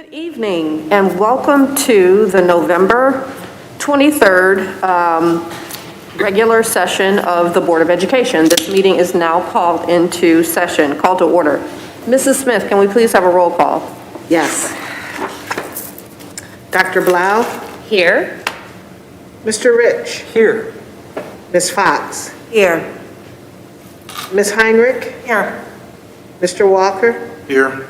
Good evening and welcome to the November 23rd regular session of the Board of Education. This meeting is now called into session, called to order. Mrs. Smith, can we please have a roll call? Yes. Dr. Blau? Here. Mr. Rich? Here. Ms. Fox? Here. Ms. Heinrich? Here. Mr. Walker? Here.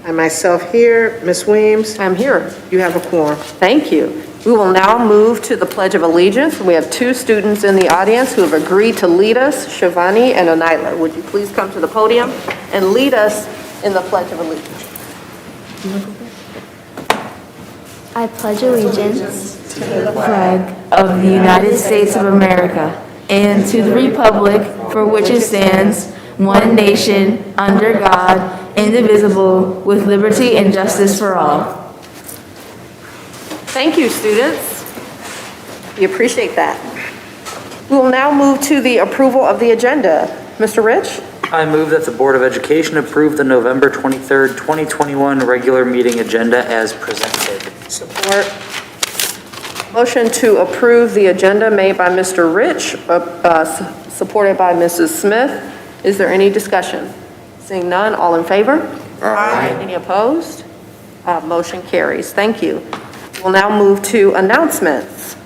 I myself here. Ms. Weems? I'm here. You have a quorum. Thank you. We will now move to the Pledge of Allegiance. We have two students in the audience who have agreed to lead us, Shivani and Onila. Would you please come to the podium and lead us in the Pledge of Allegiance? I pledge allegiance to the flag of the United States of America and to the republic for which it stands, one nation, under God, indivisible, with liberty and justice for all. Thank you, students. We appreciate that. We will now move to the approval of the agenda. Mr. Rich? I move that the Board of Education approve the November 23rd, 2021 regular meeting agenda as presented. Support. Motion to approve the agenda made by Mr. Rich, supported by Mrs. Smith. Is there any discussion? Seeing none, all in favor? Aye. Any opposed? Motion carries. Thank you. We'll now move to announcements.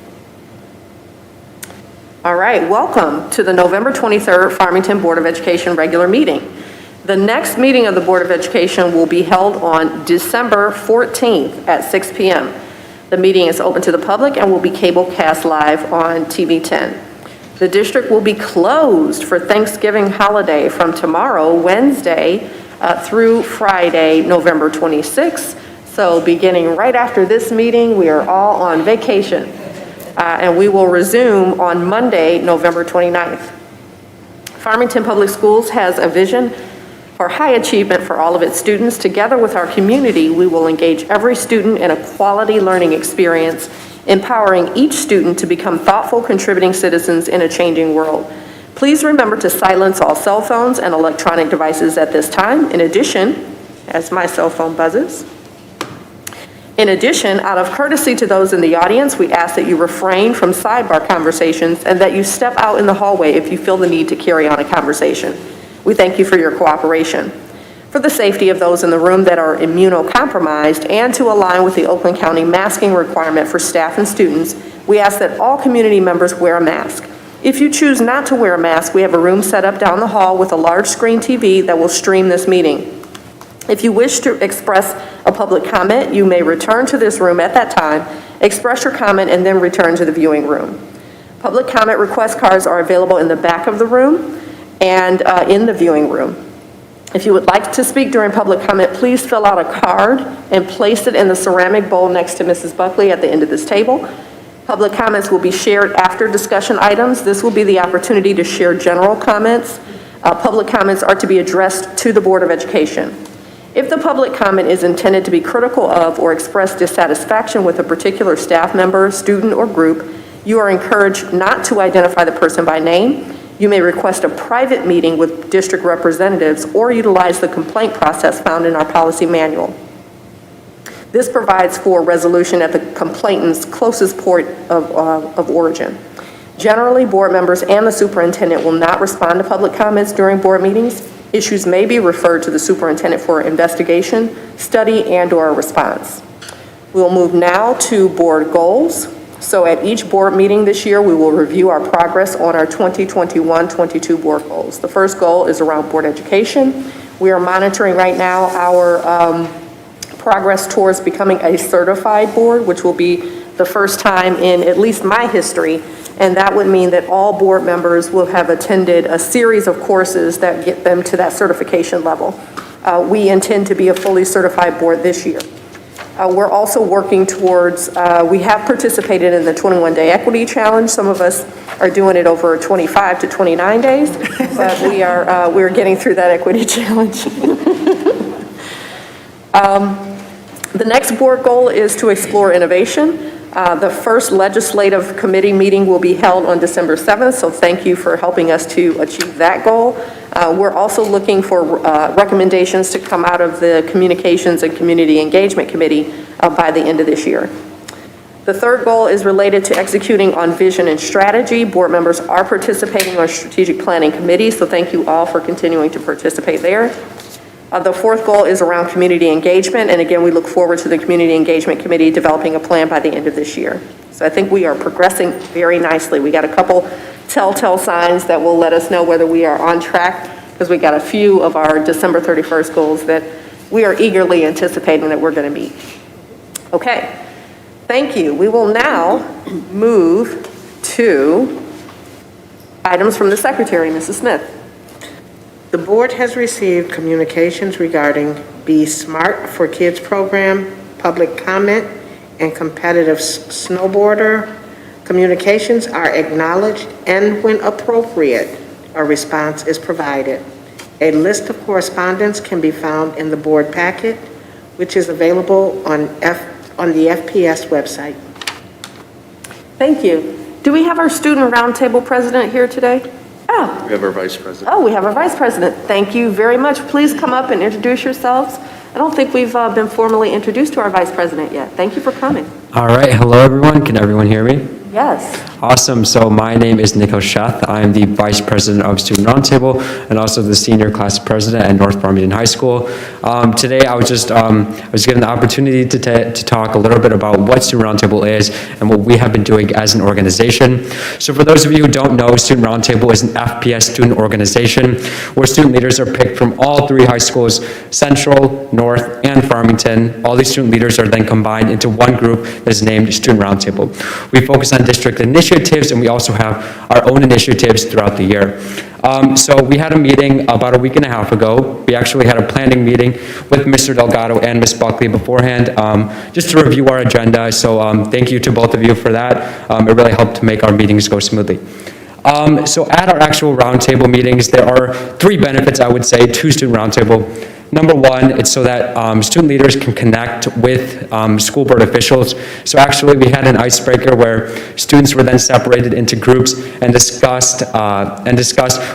All right, welcome to the November 23rd Farmington Board of Education regular meeting. The next meeting of the Board of Education will be held on December 14th at 6 p.m. The meeting is open to the public and will be cable cast live on TV 10. The district will be closed for Thanksgiving holiday from tomorrow, Wednesday, through Friday, November 26th. So beginning right after this meeting, we are all on vacation. And we will resume on Monday, November 29th. Farmington Public Schools has a vision for high achievement for all of its students. Together with our community, we will engage every student in a quality learning experience, empowering each student to become thoughtful, contributing citizens in a changing world. Please remember to silence all cell phones and electronic devices at this time. In addition, as my cell phone buzzes, out of courtesy to those in the audience, we ask that you refrain from sidebar conversations and that you step out in the hallway if you feel the need to carry on a conversation. We thank you for your cooperation. For the safety of those in the room that are immunocompromised and to align with the Oakland County masking requirement for staff and students, we ask that all community members wear a mask. If you choose not to wear a mask, we have a room set up down the hall with a large screen TV that will stream this meeting. If you wish to express a public comment, you may return to this room at that time, express your comment, and then return to the viewing room. Public comment request cards are available in the back of the room and in the viewing room. If you would like to speak during public comment, please fill out a card and place it in the ceramic bowl next to Mrs. Buckley at the end of this table. Public comments will be shared after discussion items. This will be the opportunity to share general comments. Public comments are to be addressed to the Board of Education. If the public comment is intended to be critical of or express dissatisfaction with a particular staff member, student, or group, you are encouraged not to identify the person by name. You may request a private meeting with district representatives or utilize the complaint process found in our policy manual. This provides for resolution at the complainant's closest port of origin. Generally, board members and the superintendent will not respond to public comments during board meetings. Issues may be referred to the superintendent for investigation, study, and/or a response. We'll move now to board goals. So at each board meeting this year, we will review our progress on our 2021-22 board goals. The first goal is around board education. We are monitoring right now our progress towards becoming a certified board, which will be the first time in at least my history. And that would mean that all board members will have attended a series of courses that get them to that certification level. We intend to be a fully certified board this year. We're also working towards, we have participated in the 21-day equity challenge. Some of us are doing it over 25 to 29 days, but we're getting through that equity challenge. The next board goal is to explore innovation. The first legislative committee meeting will be held on December 7th, so thank you for helping us to achieve that goal. We're also looking for recommendations to come out of the Communications and Community Engagement Committee by the end of this year. The third goal is related to executing on vision and strategy. Board members are participating on strategic planning committees, so thank you all for continuing to participate there. The fourth goal is around community engagement, and again, we look forward to the Community Engagement Committee developing a plan by the end of this year. So I think we are progressing very nicely. We got a couple telltale signs that will let us know whether we are on track, because we got a few of our December 31st goals that we are eagerly anticipating that we're going to meet. Okay, thank you. We will now move to items from the Secretary, Mrs. Smith. The board has received communications regarding Be Smart for Kids program, public comment, and competitive snowboarder. Communications are acknowledged, and when appropriate, a response is provided. A list of correspondence can be found in the board packet, which is available on the FPS website. Thank you. Do we have our student roundtable president here today? Oh. We have our vice president. Oh, we have our vice president. Thank you very much. Please come up and introduce yourselves. I don't think we've been formally introduced to our vice president yet. Thank you for coming. All right, hello everyone. Can everyone hear me? Yes. Awesome. So my name is Nico Schath. I'm the Vice President of Student Roundtable and also the Senior Class President at North Farmington High School. Today I was given the opportunity to talk a little bit about what Student Roundtable is and what we have been doing as an organization. So for those of you who don't know, Student Roundtable is an FPS student organization where student leaders are picked from all three high schools, Central, North, and Farmington. All these student leaders are then combined into one group that is named Student Roundtable. We focus on district initiatives, and we also have our own initiatives throughout the year. So we had a meeting about a week and a half ago. We actually had a planning meeting with Mr. Delgado and Ms. Buckley beforehand, just to review our agenda. So thank you to both of you for that. It really helped to make our meetings go smoothly. So at our actual roundtable meetings, there are three benefits, I would say, to Student Roundtable. Number one, it's so that student leaders can connect with school board officials. So actually, we had an icebreaker where students were then separated into groups and discussed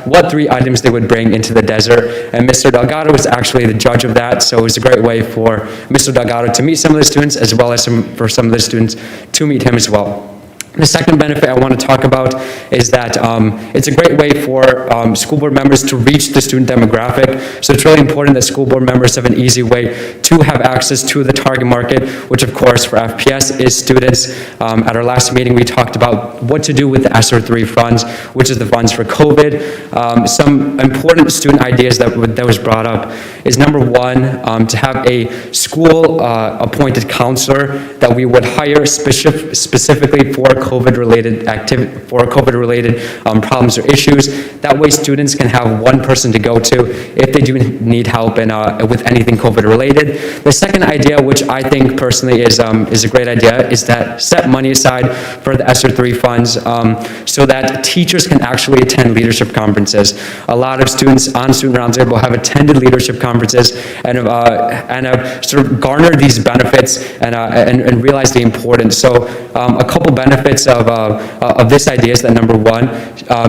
what three items they would bring into the desert. And Mr. Delgado was actually the judge of that. So it was a great way for Mr. Delgado to meet some of the students, as well as for some of the students to meet him as well. The second benefit I want to talk about is that it's a great way for school board members to reach the student demographic. So it's really important that school board members have an easy way to have access to the target market, which of course for FPS is students. At our last meeting, we talked about what to do with the ESSER 3 funds, which is the funds for COVID. Some important student ideas that was brought up is number one, to have a school appointed counselor that we would hire specifically for COVID-related problems or issues. That way students can have one person to go to if they do need help with anything COVID-related. The second idea, which I think personally is a great idea, is that set money aside for the ESSER 3 funds so that teachers can actually attend leadership conferences. A lot of students on Student Roundtable have attended leadership conferences and have sort of garnered these benefits and realized the importance. So a couple benefits of this idea is that number one,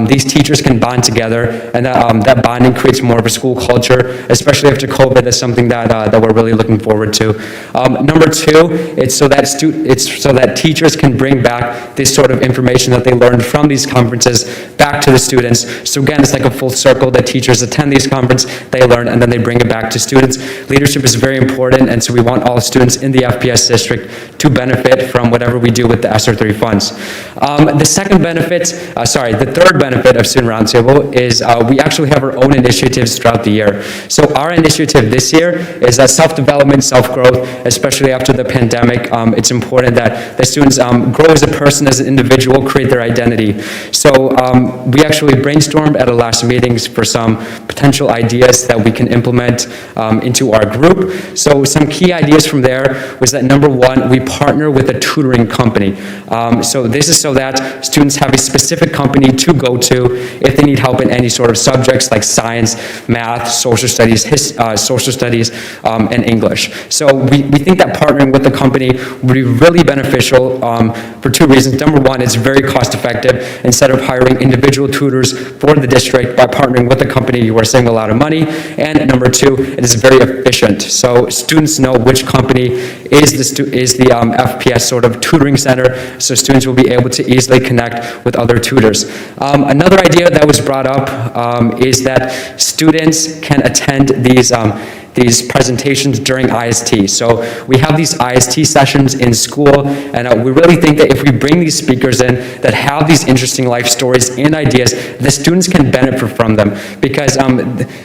these teachers can bond together, and that bonding creates more of a school culture, especially after COVID. That's something that we're really looking forward to. Number two, it's so that teachers can bring back this sort of information that they learned from these conferences back to the students. So again, it's like a full circle that teachers attend these conferences, they learn, and then they bring it back to students. Leadership is very important, and so we want all students in the FPS district to benefit from whatever we do with the ESSER 3 funds. The third benefit of Student Roundtable is we actually have our own initiatives throughout the year. So our initiative this year is self-development, self-growth, especially after the pandemic. It's important that the students grow as a person, as an individual, create their identity. So we actually brainstormed at our last meetings for some potential ideas that we can implement into our group. So some key ideas from there was that number one, we partner with a tutoring company. So So this is so that students have a specific company to go to if they need help in any sort of subjects like science, math, social studies, and English. So we think that partnering with the company would be really beneficial for two reasons. Number one, it's very cost effective. Instead of hiring individual tutors for the district, by partnering with the company, you are saving a lot of money. And number two, it is very efficient. So students know which company is the FPS sort of tutoring center, so students will be able to easily connect with other tutors. Another idea that was brought up is that students can attend these presentations during IST. So we have these IST sessions in school, and we really think that if we bring these speakers in that have these interesting life stories and ideas, the students can benefit from them, because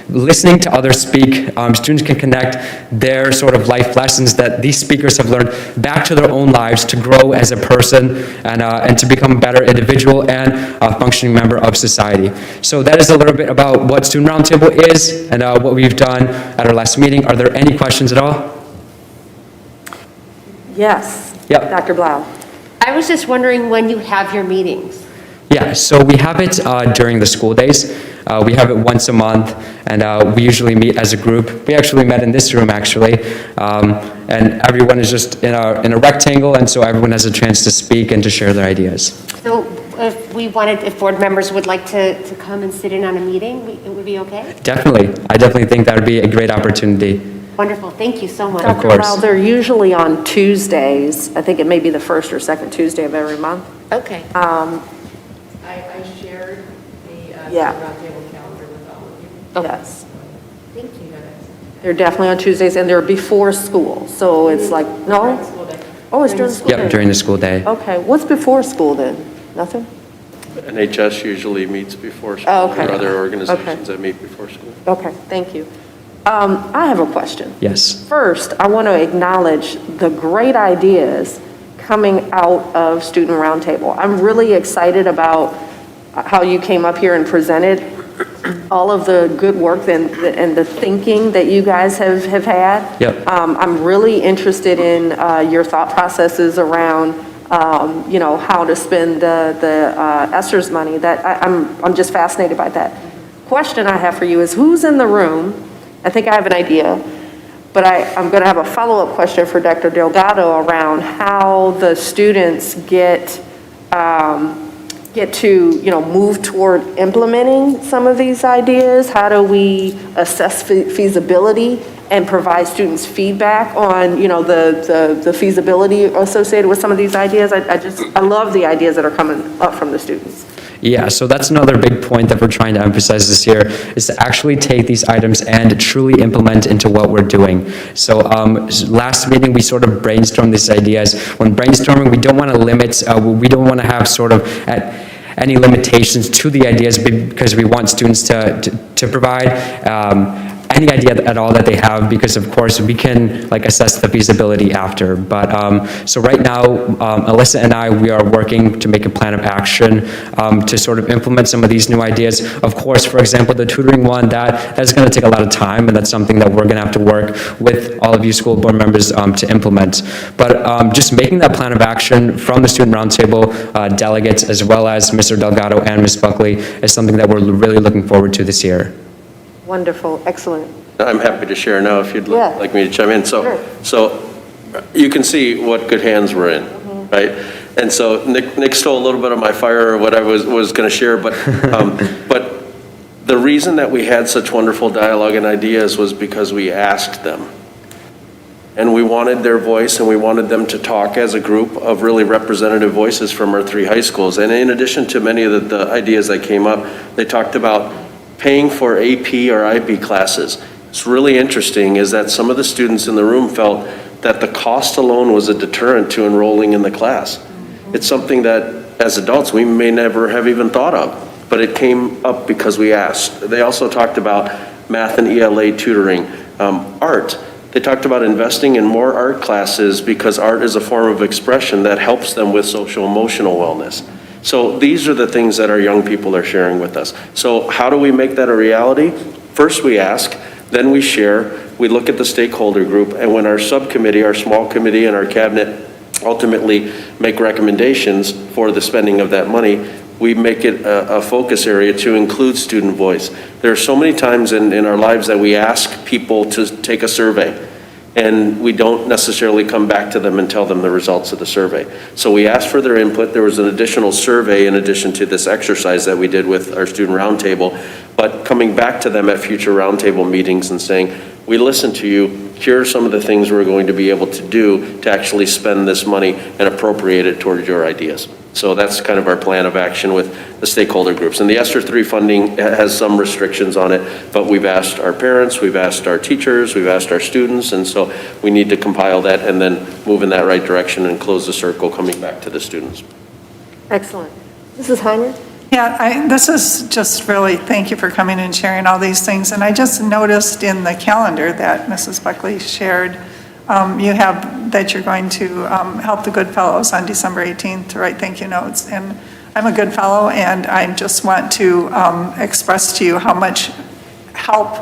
listening to others speak, students can connect their sort of life lessons that these speakers have learned back to their own lives to grow as a person and to become a better individual and a functioning member of society. So that is a little bit about what Student Roundtable is and what we've done at our last meeting. Are there any questions at all? Yes. Yep. Dr. Blau. I was just wondering when you have your meetings. Yeah, so we have it during the school days. We have it once a month, and we usually meet as a group. We actually met in this room, actually, and everyone is just in a rectangle, and so everyone has a chance to speak and to share their ideas. So if board members would like to come and sit in on a meeting, it would be okay? Definitely. I definitely think that would be a great opportunity. Wonderful, thank you so much. Of Dr. course. Blau, they're usually on Tuesdays. I think it may be the first or second Tuesday of every month. Okay. I shared the Yeah. roundtable calendar with all of you. Yes. Thank you. They're definitely on Tuesdays, and they're before school, so it's like, no? School day. Oh, it's during school day? Yep, during the school day. Okay, what's before school then? Nothing? NHS usually meets before school. Oh, okay. There are other organizations Okay. that meet before school. Okay, thank you. I have a question. Yes. First, I want to acknowledge the great ideas coming out of Student Roundtable. I'm really excited about how you came up here and presented all of the good work and the thinking that you guys have had. Yep. I'm really interested in your thought processes around, how to spend the ESSER's money. That I'm just fascinated by that. Question I have for you is, who's in the room? I think I have an idea, but I'm going to have a follow-up question for Dr. Delgado around how the students get to, move toward implementing some of these ideas. How do we assess feasibility and provide students feedback on, the feasibility associated with some of these ideas? I love the ideas that are coming up from the students. Yeah, so that's another big point that we're trying to emphasize this year, is to actually take these items and truly implement into what we're doing. So last meeting, we sort of brainstormed these ideas. When brainstorming, we don't want to limit, we don't want to have sort of any limitations to the ideas, because we want students to provide any idea at all that they have, because of course we can assess the feasibility after. But so right now, Alyssa and we are working to make a plan of action to sort of implement some of these new ideas. Of course, for example, the tutoring one, that's going to take a lot of time, and that's something that we're going to have to work with all of you school board members to implement. But just making that plan of action from the Student Roundtable delegates, as well as Mr. Delgado and Ms. Buckley, is something that we're really looking forward to this year. Wonderful, excellent. I'm happy to share now if you'd Yeah. like me to chime in. Sure. So you can see what good hands we're in, right? And so Nick stole a little bit of my fire or what I was going to share, but the reason that we had such wonderful dialogue and ideas was because we asked them. And we wanted their voice, and we wanted them to talk as a group of really representative voices from our three high schools. And in addition to many of the ideas that came up, they talked about paying for AP or IB classes. It's really interesting is that some of the students in the room felt that the cost alone was a deterrent to enrolling in the class. It's something that as adults we may never have even thought of, but it came up because we asked. They also talked about math and ELA tutoring, art. They talked about investing in more art classes because art is a form of expression that helps them with social emotional wellness. So these are the things that our young people are sharing with us. So how do we make that a reality? First we ask, then we share, we look at the stakeholder group, and when our subcommittee, our small committee, and our cabinet ultimately make recommendations for the spending of that money, we make it a focus area to include student voice. There are so many times in our lives that we ask people to take a survey, and we don't necessarily come back to them and tell them the results of the survey. So we asked for their input. There was an additional survey in addition to this exercise that we did with our student roundtable, but coming back to them at future roundtable meetings and saying, we listened to you, here are some of the things we're going to be able to do to actually spend this money and appropriate it towards your ideas. So that's kind of our plan of action with the stakeholder groups. And the ESSER III funding has some restrictions on it, but we've asked our parents, we've asked our teachers, we've asked our students, and so we need to compile that and then move in that right direction and close the circle coming back to the students. Excellent. Mrs. Heiner? Yeah, this is just really, thank you for coming and sharing all these things. And I just noticed in the calendar that Mrs. Buckley shared, you have that you're going to help the Good Fellows on December 18th to write thank you notes. And I'm a Good Fellow, and I just want to express to you how much help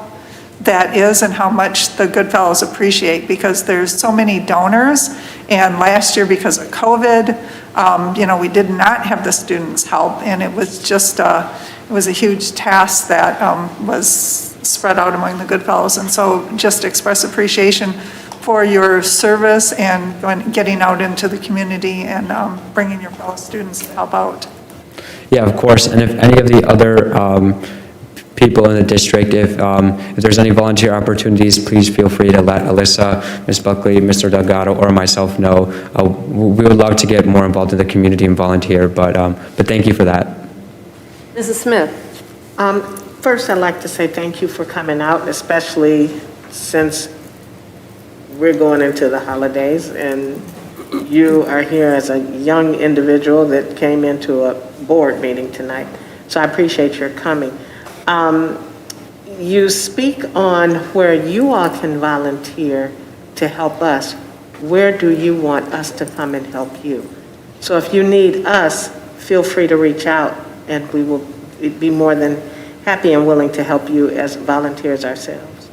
that is and how much the Good Fellows appreciate, because there's so many donors. And last year, because of COVID, we did not have the students help, and it was just it was a huge task that was spread out among the Good Fellows. And so just express appreciation for your service and getting out into the community and bringing your fellow students to help out. Yeah, of course. And if any of the other people in the district, if there's any volunteer opportunities, please feel free to let Alyssa, Ms. Buckley, Mr. Delgado, or myself know. We would love to get more involved in the community and volunteer, but thank you for that. Mrs. Smith? First, I'd like to say thank you for coming out, especially since we're going into the holidays, and you are here as a young individual that came into a board meeting tonight. So I appreciate your coming. You speak on where you all can volunteer to help us. Where do you want us to come and help you? So if you need us, feel free to reach out, and we will be more than happy and willing to help you as volunteers ourselves.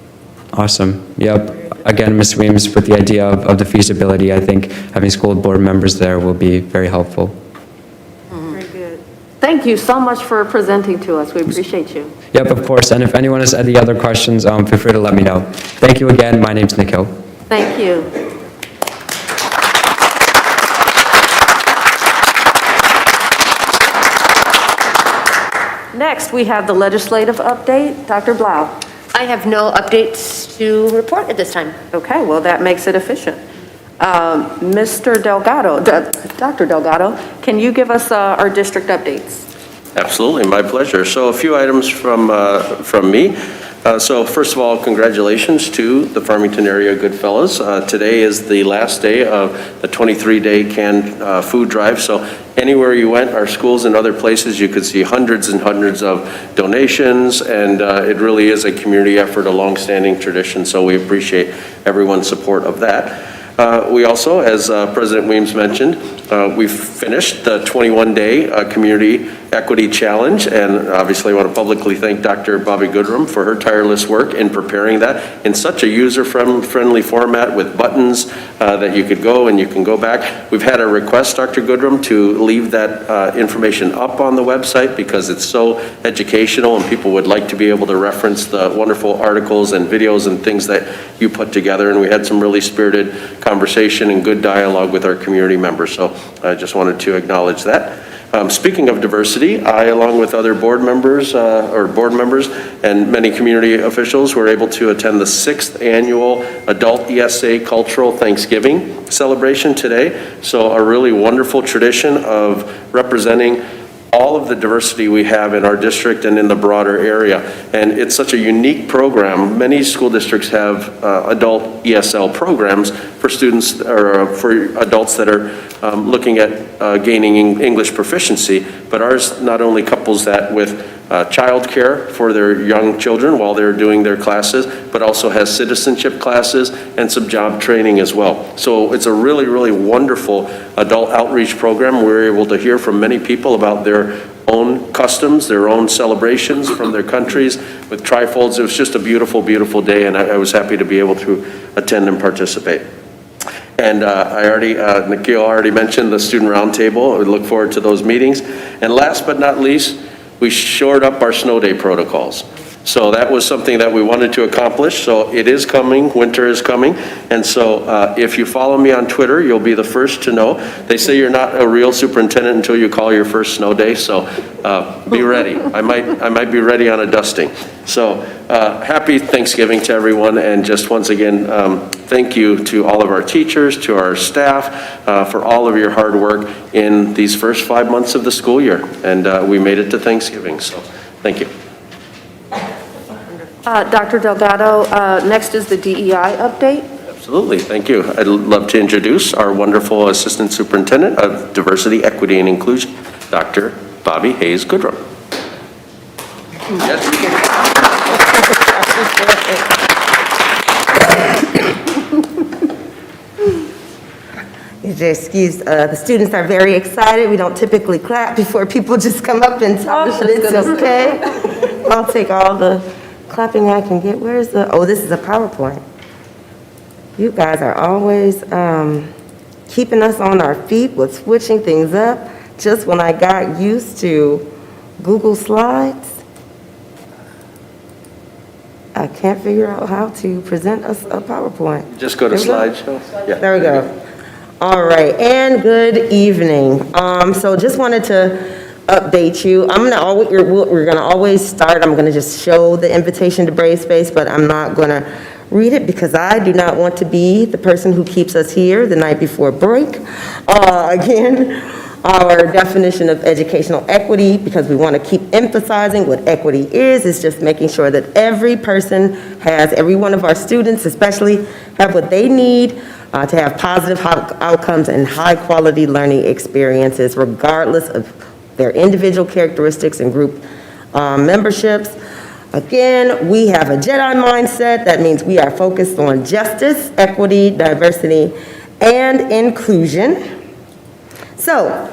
Awesome. Yep. Again, Ms. Weems, with the idea of the feasibility, I think having school board members there will be very helpful. Very good. Thank you so much for presenting to us. We appreciate you. Yep, of course. And if anyone has any other questions, feel free to let me know. Thank you again. My name's Nick Hill. Thank you. Next, we have the legislative update. Dr. Blau. I have no updates to report at this time. Okay, well, that makes it efficient. Mr. Delgado, Dr. Delgado, can you give us our district updates? Absolutely, my pleasure. So a few items from me. So first of all, congratulations to the Farmington area Good Fellows. Today is the last day of the 23-day canned food drive. So anywhere you went, our schools and other places, you could see hundreds and hundreds of donations, and it really is a community effort, a long-standing tradition. So we appreciate everyone's support of that. We also, as President Weems mentioned, we've finished the 21-day Community Equity Challenge, and obviously I want to publicly thank Dr. Bobby Goodrum for her tireless work in preparing that in such a user-friendly format with buttons that you could go and you can go back. We've had a request, Dr. Goodrum, to leave that information up on the website because it's so educational and people would like to be able to reference the wonderful articles and videos and things that you put together, and we had some really spirited conversation and good dialogue with our community members. So I just wanted to acknowledge that. Speaking of diversity, I, along with other board members and many community officials, were able to attend the 6th annual Adult ESA Cultural Thanksgiving celebration today. So a really wonderful tradition of representing all of the diversity we have in our district and in the broader area. And it's such a unique program. Many school districts have adult ESL programs for students or for adults that are looking at gaining English proficiency, but ours not only couples that with childcare for their young children while they're doing their classes, but also has citizenship classes and some job training as well. So it's a really, really wonderful adult outreach program. We're able to hear from many people about their own customs, their own celebrations from their countries with trifolds. It was just a beautiful, beautiful day, and I was happy to be able to attend and participate. And Nikhil already mentioned the student roundtable. We look forward to those meetings. And last but not least, we shored up our snow day protocols. So that was something that we wanted to accomplish. So it is coming, winter is coming. And so if you follow me on Twitter, you'll be the first to know. They say you're not a real superintendent until you call your first snow day, so be ready. I might be ready on a dusting. So happy Thanksgiving to everyone, and just once again, thank you to all of our teachers, to our staff, for all of your hard work in these first 5 months of the school year. And we made it to Thanksgiving, so thank you. Dr. Delgado, next is the DEI update. Absolutely, thank you. I'd love to introduce our wonderful Assistant Superintendent of Diversity, Equity, and Inclusion, Dr. Bobby Hayes Goodrum. Yes, Excuse, the students are very excited. We don't typically clap before people just come up and talk, but it's okay. I'll take all the clapping I can get. Where's the, oh, this is a PowerPoint. You guys are always keeping us on our feet with switching things up. Just when I got used to Google Slides, I can't figure out how to present us a PowerPoint. just go to There we go. slideshow. Yeah. There we go. All right, and good evening. So just wanted to update you. We're gonna always start, I'm gonna just show the invitation to Brave Space, but I'm not gonna read it because I do not want to be the person who keeps us here the night before break. Again, our definition of educational equity, because we want to keep emphasizing what equity is just making sure that every person has, every one of our students especially, have what they need to have positive outcomes and high-quality learning experiences, regardless of their individual characteristics and group memberships. Again, we have a Jedi mindset. That means we are focused on justice, equity, diversity, and inclusion. So,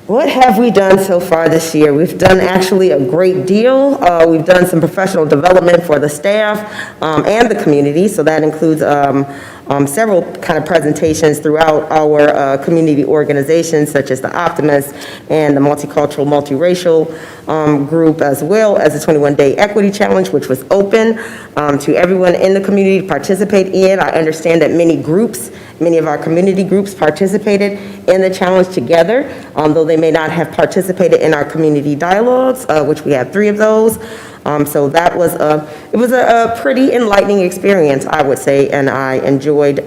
what have we done so far this year? We've done actually a great deal. We've done some professional development for the staff and the community, so that includes several kind of presentations throughout our community organizations, such as the Optimists and the Multicultural, Multiracial group, as well as the 21-Day Equity Challenge, which was open to everyone in the community to participate in. I understand that many of our community groups participated in the challenge together, although they may not have participated in our community dialogues, which we have 3 of those. So that was a pretty enlightening experience, I would say, and I enjoyed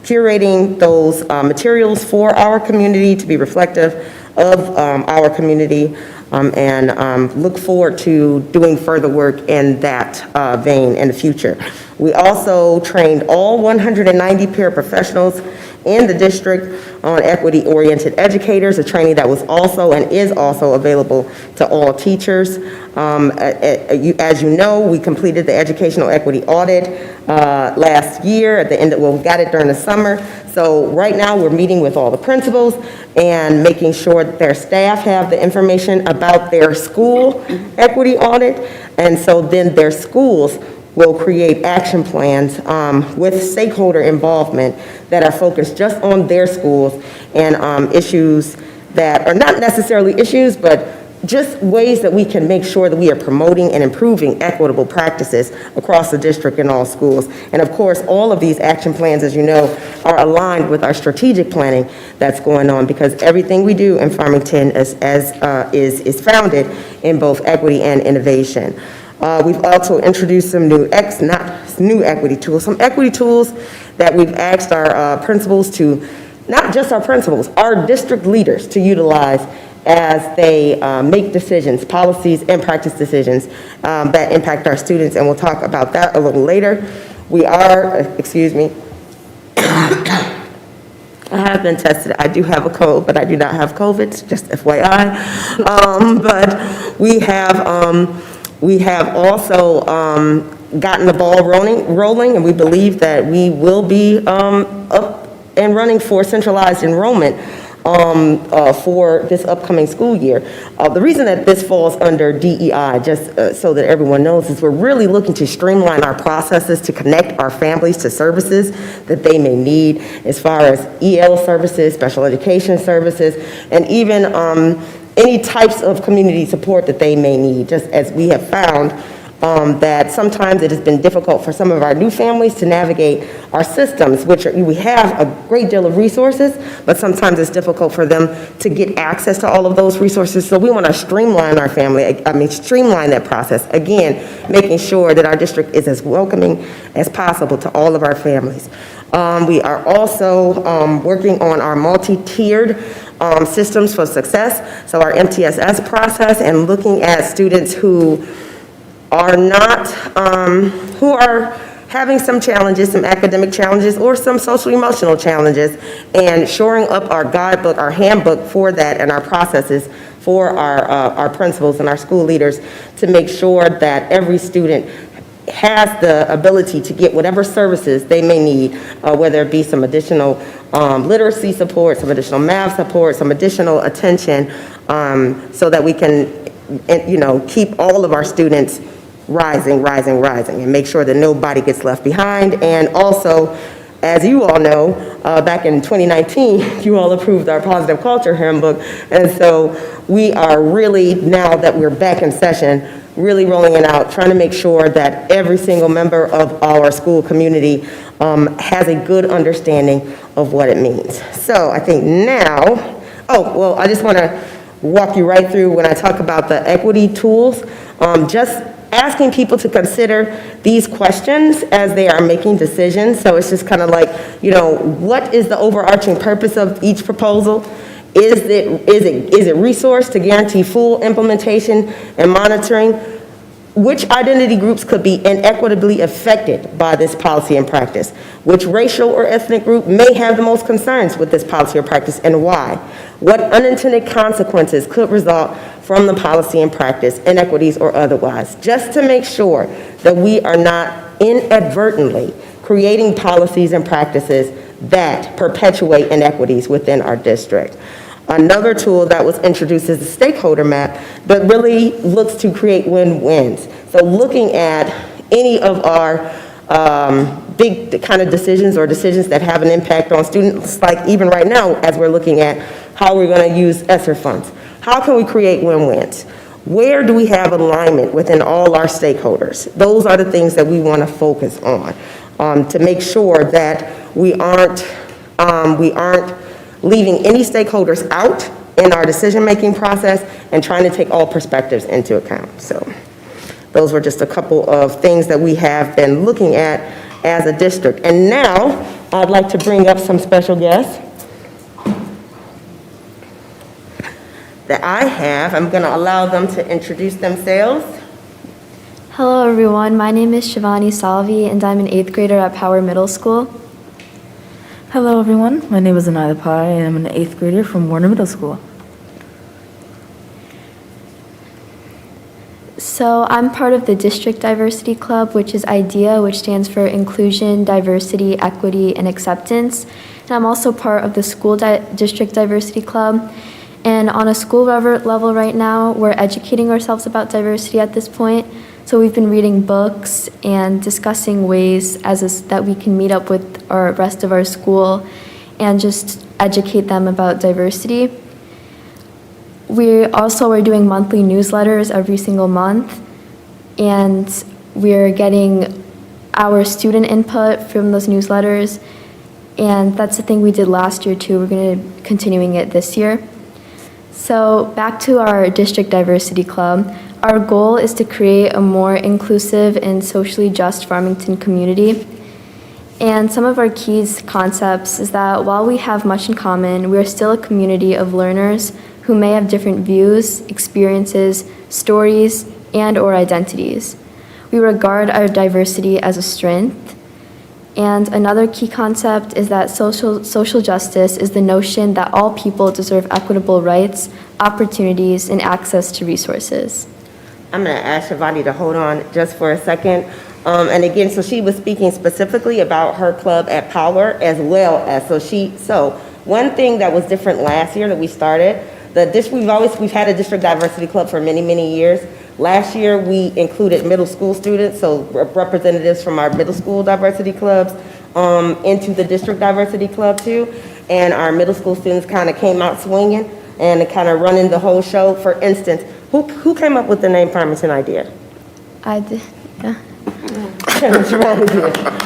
curating those materials for our community to be reflective of our community, and look forward to doing further work in that vein in the future. We also trained all 190 paraprofessionals in the district on equity-oriented educators, a training that was also and is also available to all teachers. As you know, we completed the educational equity audit last year at the end of, well, we got it during the summer. So right now we're meeting with all the principals and making sure that their staff have the information about their school equity audit. And so then their schools will create action plans with stakeholder involvement that are focused just on their schools and issues that are not necessarily issues, but just ways that we can make sure that we are promoting and improving equitable practices across the district and all schools. And of course, all of these action plans, as you know, are aligned with our strategic planning that's going on, because everything we do in Farmington is founded in both equity and innovation. We've also introduced some some equity tools that we've asked our principals to, not just our principals, our district leaders to utilize as they make decisions, policies and practice decisions that impact our students, and we'll talk about that a little later. We are, excuse me, I have been tested. I do have a cold, but I do not have COVID, just FYI. But we have also gotten the ball rolling, and we believe that we will be up and running for centralized enrollment for this upcoming school year. The reason that this falls under DEI, just so that everyone knows, is we're really looking to streamline our processes to connect our families to services that they may need, as far as EL services, special education services, and even any types of community support that they may need, just as we have found that sometimes it has been difficult for some of our new families to navigate our systems, which we have a great deal of resources, but sometimes it's difficult for them to get access to all of those resources. So we want to streamline our streamline that process. Again, making sure that our district is as welcoming as possible to all of our families. We are also working on our multi-tiered systems for success, so our MTSS process, and looking at students who are having some challenges, some academic challenges, or some social emotional challenges, and shoring up our guidebook, our handbook for that, and our processes for our principals and our school leaders to make sure that every student has the ability to get whatever services they may need, whether it be some additional literacy support, some additional math support, some additional attention, so that we can, keep all of our students rising, and make sure that nobody gets left behind. And also, as you all know, back in 2019, you all approved our Positive Culture Handbook. And so we are really, now that we're back in session, really rolling it out, trying to make sure that every single member of our school community has a good understanding of what it means. So I think now, I just want to walk you right through when I talk about the equity tools, just asking people to consider these questions as they are making decisions. So it's just kind of like, what is the overarching purpose of each proposal? Is it resourced to guarantee full implementation and monitoring? Which identity groups could be inequitably affected by this policy and practice? Which racial or ethnic group may have the most concerns with this policy or practice, and why? What unintended consequences could result from the policy and practice, inequities or otherwise, just to make sure that we are not inadvertently creating policies and practices that perpetuate inequities within our district. Another tool that was introduced is the stakeholder map that really looks to create win-wins. So looking at any of our big kind of decisions or decisions that have an impact on students, like even right now as we're looking at how we're going to use ESSER funds. How can we create win-wins? Where do we have alignment within all our stakeholders? Those are the things that we want to focus on to make sure that we aren't leaving any stakeholders out in our decision-making process and trying to take all perspectives into account. So those were just a couple of things that we have been looking at as a district. And now I'd like to bring up some special guests that I have. I'm going to allow them to introduce themselves. Hello everyone, my name is Shivani Salvi and I'm an 8th grader at Power Middle School. Hello, everyone. My name is Anaya Pai, and I'm an 8th grader from Warner Middle School. So I'm part of the District Diversity Club, which is IDEA, which stands for Inclusion, Diversity, Equity, and Acceptance. And I'm also part of the School District Diversity Club. And on a school level right now, we're educating ourselves about diversity at this point. So we've been reading books and discussing ways that we can meet up with our rest of our school and just educate them about diversity. We're doing monthly newsletters every single month, and we're getting our student input from those newsletters, and that's the thing we did last year too. We're going to be continuing it this year. So back to our District Diversity Club. Our goal is to create a more inclusive and socially just Farmington community. And some of our key concepts is that while we have much in common, we are still a community of learners who may have different views, experiences, stories, and/or identities. We regard our diversity as a strength. And another key concept is that social justice is the notion that all people deserve equitable rights, opportunities, and access to resources. I'm going to ask Shivani to hold on just for a second. And again, so she was speaking specifically about her club at Power as well as, so One thing that was different last year that we started, we've had a district diversity club for many, many years. Last year, we included middle school students, so representatives from our middle school diversity clubs into the district diversity club too. And our middle school students kind of came out swinging and kind of running the whole show. For instance, who came up with the name Farmington idea? I did, yeah.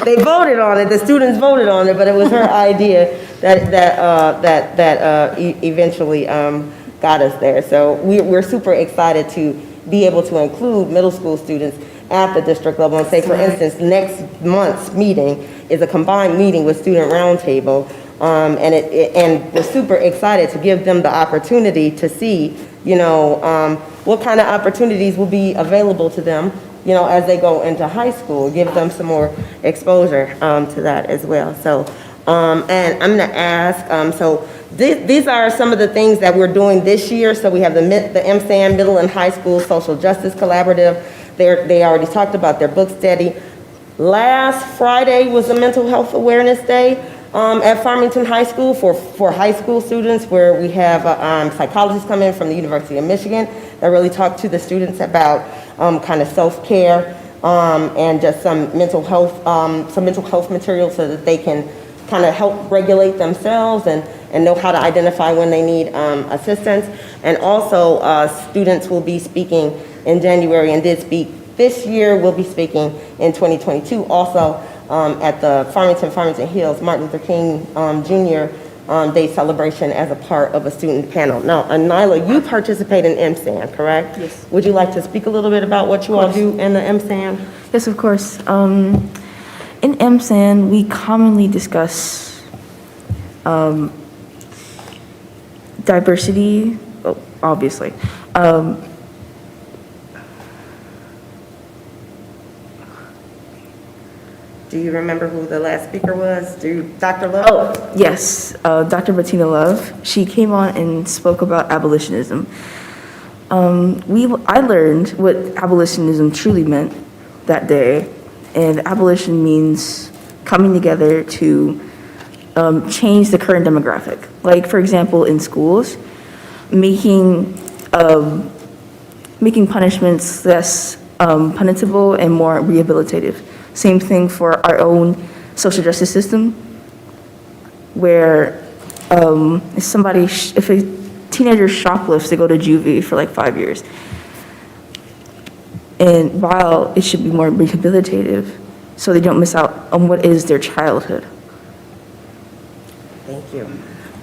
They voted on it, the students voted on it, but it was her idea that eventually got us there. So we're super excited to be able to include middle school students at the district level. And say, for instance, next month's meeting is a combined meeting with Student Roundtable. And we're super excited to give them the opportunity to see, what kind of opportunities will be available to them, as they go into high school, give them some more exposure to that as well. So, and I'm going to ask, so these are some of the things that we're doing this year. So we have the MSAN Middle and High School Social Justice Collaborative. They already talked about their book study. Last Friday was the Mental Health Awareness Day at Farmington High School for high school students, where we have psychologists come in from the University of Michigan that really talk to the students about kind of self-care and just some mental health material so that they can kind of help regulate themselves and know how to identify when they need assistance. And also students will be speaking in January and did speak this year. We'll be speaking in 2022 also at the Farmington Hills Martin Luther King Jr. Day celebration as a part of a student panel. Now, Nyla, you participate in MSAN, correct? Yes. Would you like to speak a little bit about what you all do in the MSAN? Yes, of course. In MSAN, we commonly discuss diversity, obviously. Do you remember who the last speaker was? Dr. Love? Oh, yes, Dr. Bettina Love. She came on and spoke about abolitionism. I learned what abolitionism truly meant that day, and abolition means coming together to change the current demographic. Like, for example, in schools, making punishments less punishable and more rehabilitative. Same thing for our own social justice system, where if a teenager shoplifts, they go to juvie for like 5 years. And while it should be more rehabilitative, so they don't miss out on what is their childhood. Thank you.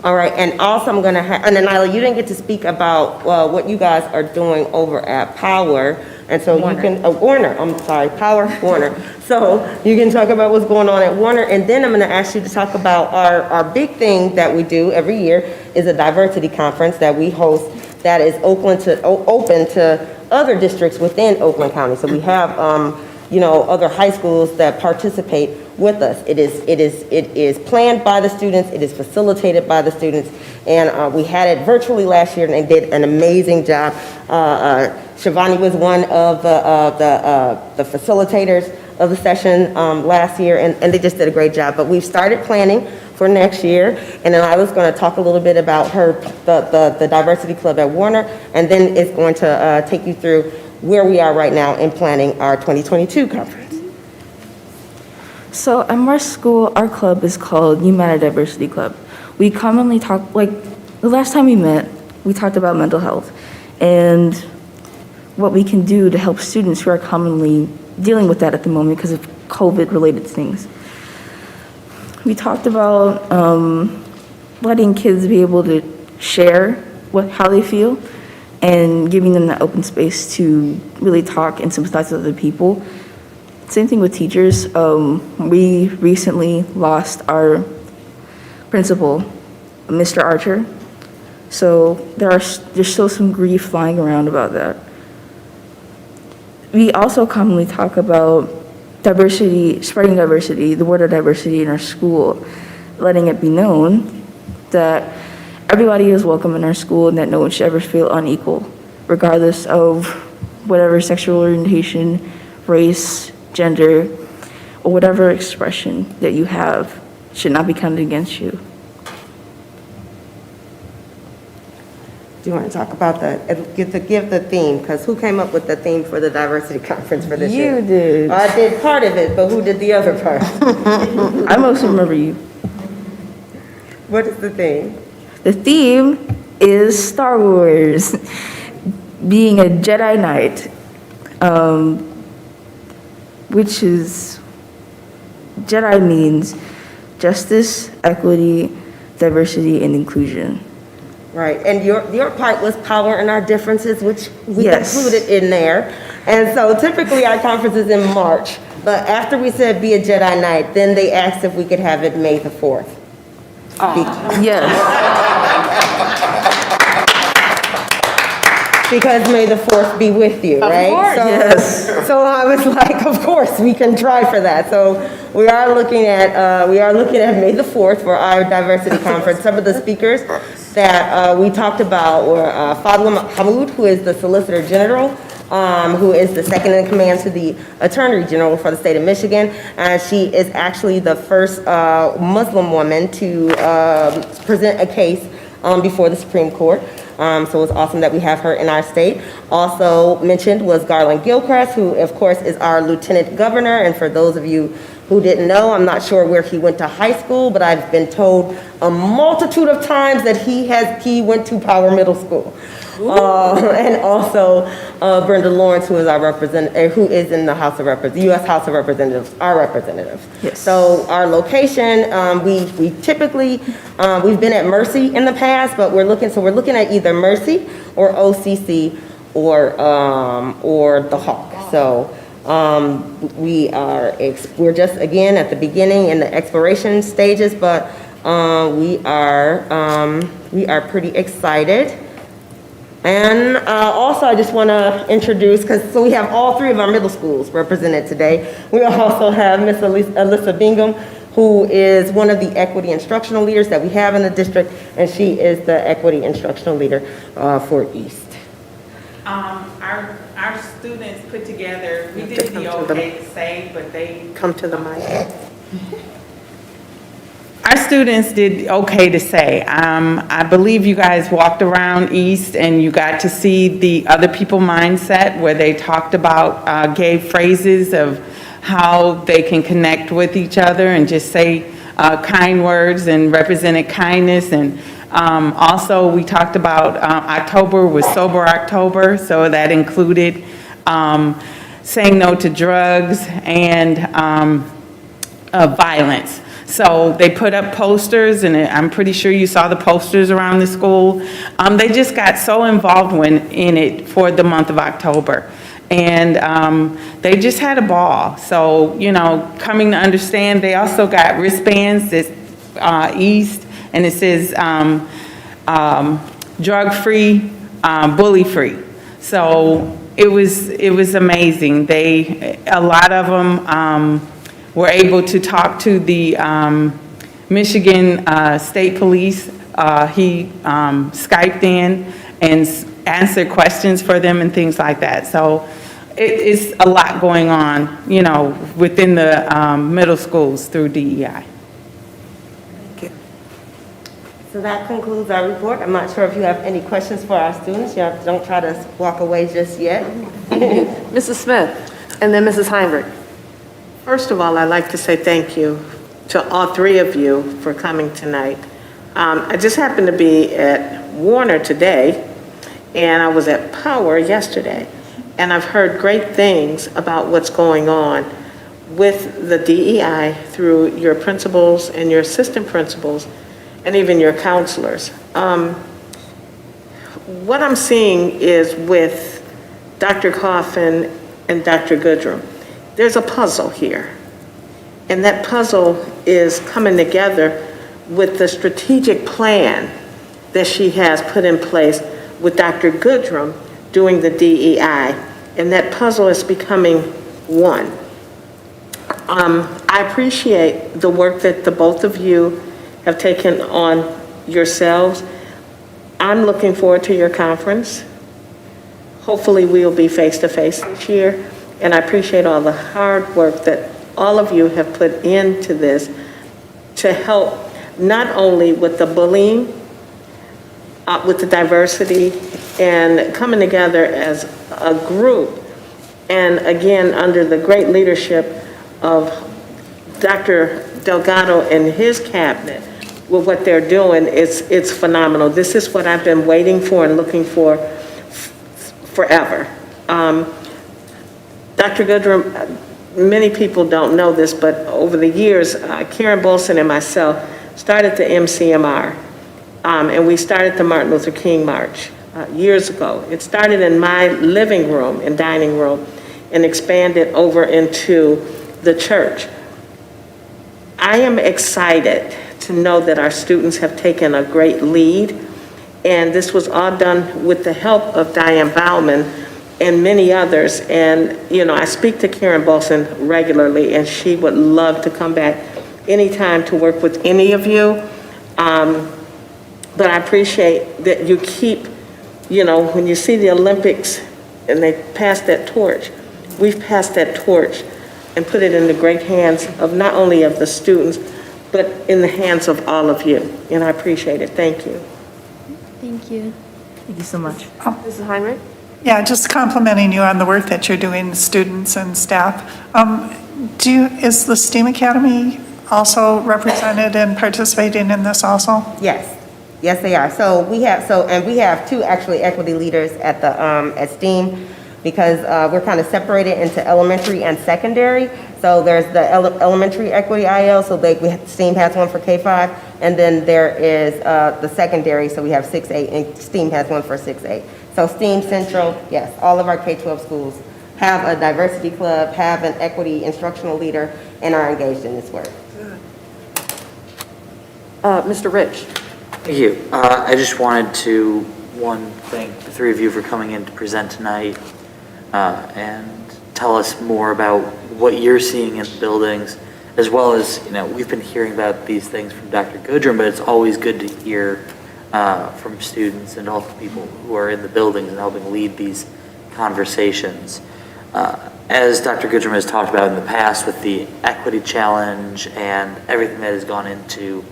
All right, and also I'm going to have, and then Nyla, you didn't get to speak about what you guys are doing over at Power, and so you can, Warner, I'm sorry, Power, Warner. So you can talk about what's going on at Warner, and then I'm going to ask you to talk about our big thing that we do every year is a diversity conference that we host that is open to other districts within Oakland County. So we have, other high schools that participate with us. It is planned by the students, it is facilitated by the students, and we had it virtually last year, and they did an amazing job. Shivani was one of the facilitators of the session last year, and they just did a great job. But we've started planning for next year, and then I was going to talk a little bit about the Diversity Club at Warner, and then it's going to take you through where we are right now in planning our 2022 conference. So at our school, our club is called Ymca Diversity Club. We commonly talk, like the last time we met, we talked about mental health and what we can do to help students who are commonly dealing with that at the moment because of COVID-related things. We talked about letting kids be able to share how they feel and giving them that open space to really talk and sympathize with other people. Same thing with teachers. We recently lost our principal, Mr. Archer. So there's still some grief flying around about that. We also commonly talk about diversity, spreading diversity, the word of diversity in our school, letting it be known that everybody is welcome in our school and that no one should ever feel unequal, regardless of whatever sexual orientation, race, gender, or whatever expression that you have should not be counted against you. Do you want to talk about give the theme? Because who came up with the theme for the diversity conference for this year? You did. I did part of it, but who did the other part? I most remember you. What is the theme? The theme is Star Wars, being a Jedi Knight, which is, Jedi means justice, equity, diversity, and inclusion. Right, and your part was power in our differences, which we Yes. included in there. And so typically our conference is in March, but after we said be a Jedi Knight, then they asked if we could have it May the 4th. Yes. Because May the 4th be with you, right? course. So, Yes. So I was like, of course, we can try for that. So we are looking at May the 4th for our diversity conference. Some of the speakers that we talked about were Fadla Hamoud, who is the Solicitor General, who is the second in command to the Attorney General for the state of Michigan. She is actually the first Muslim woman to present a case before the Supreme Court. So it's awesome that we have her in our state. Also mentioned was Garland Gilchrist, who of course is our Lieutenant Governor. And for those of you who didn't know, I'm not sure where he went to high school, but I've been told a multitude of times that he went to Power Middle School. And also Brenda Lawrence, who is our representative, who is in the U.S. House of Representatives, our representative. Yes. So our location, we typically, we've been at Mercy in the past, but we're looking at either Mercy or OCC or the Hawk. So we're just, again, at the beginning in the exploration stages, but we are pretty excited. And also, I just want to introduce, so we have all three of our middle schools represented today. We also have Miss Alyssa Bingham, who is one of the equity instructional leaders that we have in the district, and she is the equity instructional leader for East. Our students put together, we did the okay to say, but they. Come to the mic. Our students did okay to say. I believe you guys walked around East and you got to see the other people mindset where they talked about, gave phrases of how they can connect with each other and just say kind words and represented kindness. And also we talked about October was Sober October, so that included saying no to drugs and violence. So they put up posters, and I'm pretty sure you saw the posters around the school. They just got so involved in it for the month of October. And they just had a ball. So, coming to understand, they also got wristbands that East, and it says drug-free, bully-free. So it was amazing. A lot of them were able to talk to the Michigan State Police. He Skyped in and answered questions for them and things like that. So it's a lot going on, within the middle schools through DEI. So that concludes our report. I'm not sure if you have any questions for our students. Don't try to walk away just yet. Mrs. Smith, and then Mrs. Heinrich. First of all, I'd like to say thank you to all three of you for coming tonight. I just happened to be at Warner today, and I was at Power yesterday, and I've heard great things about what's going on with the DEI through your principals and your assistant principals, and even your counselors. What I'm seeing is with Dr. Coffin and Dr. Goodrum, there's a puzzle here. And that puzzle is coming together with the strategic plan that she has put in place with Dr. Goodrum doing the DEI. And that puzzle is becoming one. I appreciate the work that the both of you have taken on yourselves. I'm looking forward to your conference. Hopefully we'll be face-to-face this year. And I appreciate all the hard work that all of you have put into this to help not only with the bullying with the diversity and coming together as a group. And again, under the great leadership of Dr. Delgado and his cabinet, with what they're doing, it's phenomenal. This is what I've been waiting for and looking for forever. Dr. Goodrum, many people don't know this, but over the years, Karen Bolson and myself started the MCMR, and we started the Martin Luther King March years ago. It started in my living room and dining room and expanded over into the church. I am excited to know that our students have taken a great lead, and this was all done with the help of Diane Bauman and many others. And, you know, I speak to Karen Bolson regularly, and she would love to come back anytime to work with any of you. But I appreciate that you keep, you know, when you see the Olympics and they pass that torch, we've passed that torch and put it in the great hands of not only of the students, but in the hands of all of you. And I appreciate it. Thank you. Thank you. Thank you so much. Mrs. Heinrich? Yeah, just complimenting you on the work that you're doing, students and staff. Is the STEAM Academy also represented and participating in this also? Yes, yes, they are. So we have two actually equity leaders at the, at STEAM, because we're kind of separated into elementary and secondary. So there's the elementary equity IL, so STEAM has one for K-5, and then there is the secondary, so we have 6-8, and STEAM has one for 6-8. So STEAM Central, yes, all of our K-12 schools have a diversity club, have an equity instructional leader, and are engaged in this work. Mr. Rich? Thank you. I just wanted to, thank the three of you for coming in to present tonight and tell us more about what you're seeing in the buildings, as well as, you know, we've been hearing about these things from Dr. Goodrum, but it's always good to hear from students and all the people who are in the buildings and helping lead these conversations. As Dr. Goodrum has talked about in the past with the equity challenge and everything that has gone into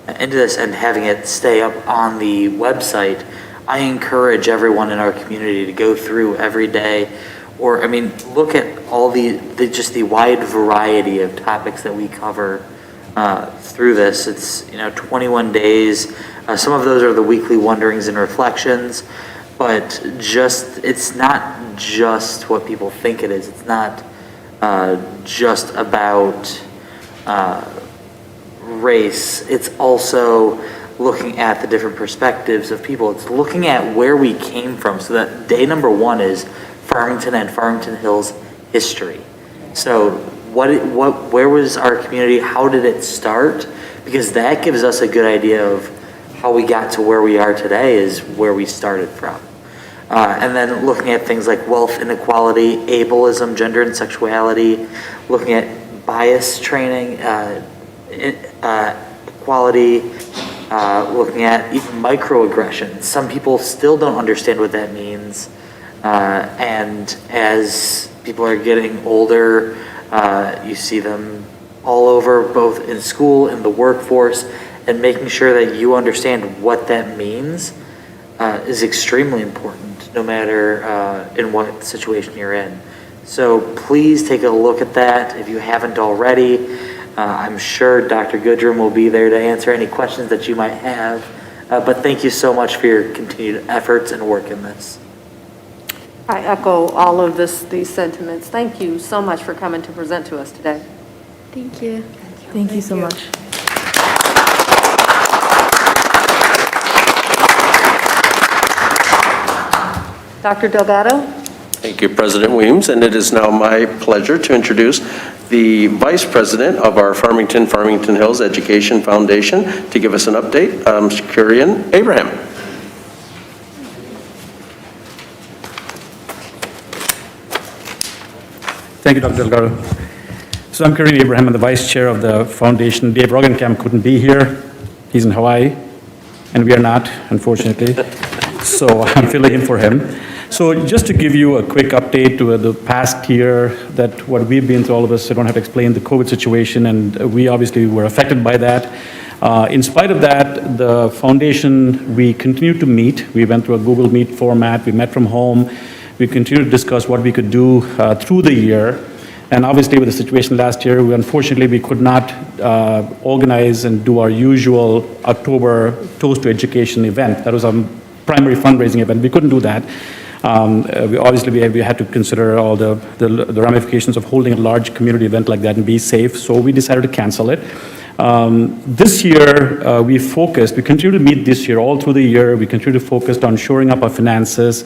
this and having it stay up on the website, I encourage everyone in our community to go through every day, or, I mean, look at all just the wide variety of topics that we cover through this. It's, 21 days. Some of those are the weekly wonderings and reflections, but it's not just what people think it is. It's not just about race. It's also looking at the different perspectives of people. It's looking at where we came from. So that day number 1 is Farmington and Farmington Hills history. So where was our community? How did it start? Because that gives us a good idea of how we got to where we are today is where we started from. And then looking at things like wealth inequality, ableism, gender and sexuality, looking at bias training, equality, looking at even microaggressions. Some people still don't understand what that means. And as people are getting older, you see them all over, both in school, in the workforce, and making sure that you understand what that means is extremely important, no matter in what situation you're in. So please take a look at that if you haven't already. I'm sure Dr. Goodrum will be there to answer any questions that you might have. But thank you so much for your continued efforts and work in this. I echo all of these sentiments. Thank you so much for coming to present to us today. Thank you. Thank you so much. Dr. Delgado? Thank you, President Weems, and it is now my pleasure to introduce the Vice President of our Farmington Hills Education Foundation to give us an update, Kurian Abraham. Thank you, Dr. Delgado. So I'm Kurian Abraham, I'm the Vice Chair of the Foundation. Dave Roggenkamp couldn't be here. He's in Hawaii, and we are not, unfortunately. So I'm filling in for him. So just to give you a quick update to the past year, that what we've been through, all of us, I don't have to explain the COVID situation, and we obviously were affected by that. In spite of that, the foundation, we continue to meet. We went through a Google Meet format. We met from home. We continued to discuss what we could do through the year. And obviously, with the situation last year, unfortunately, we could not organize and do our usual October Toast to Education event. That was our primary fundraising event. We couldn't do that. We had to consider all the ramifications of holding a large community event like that and be safe, so we decided to cancel it. This year, we continue to meet this year, all through the year. We continue to focus on shoring up our finances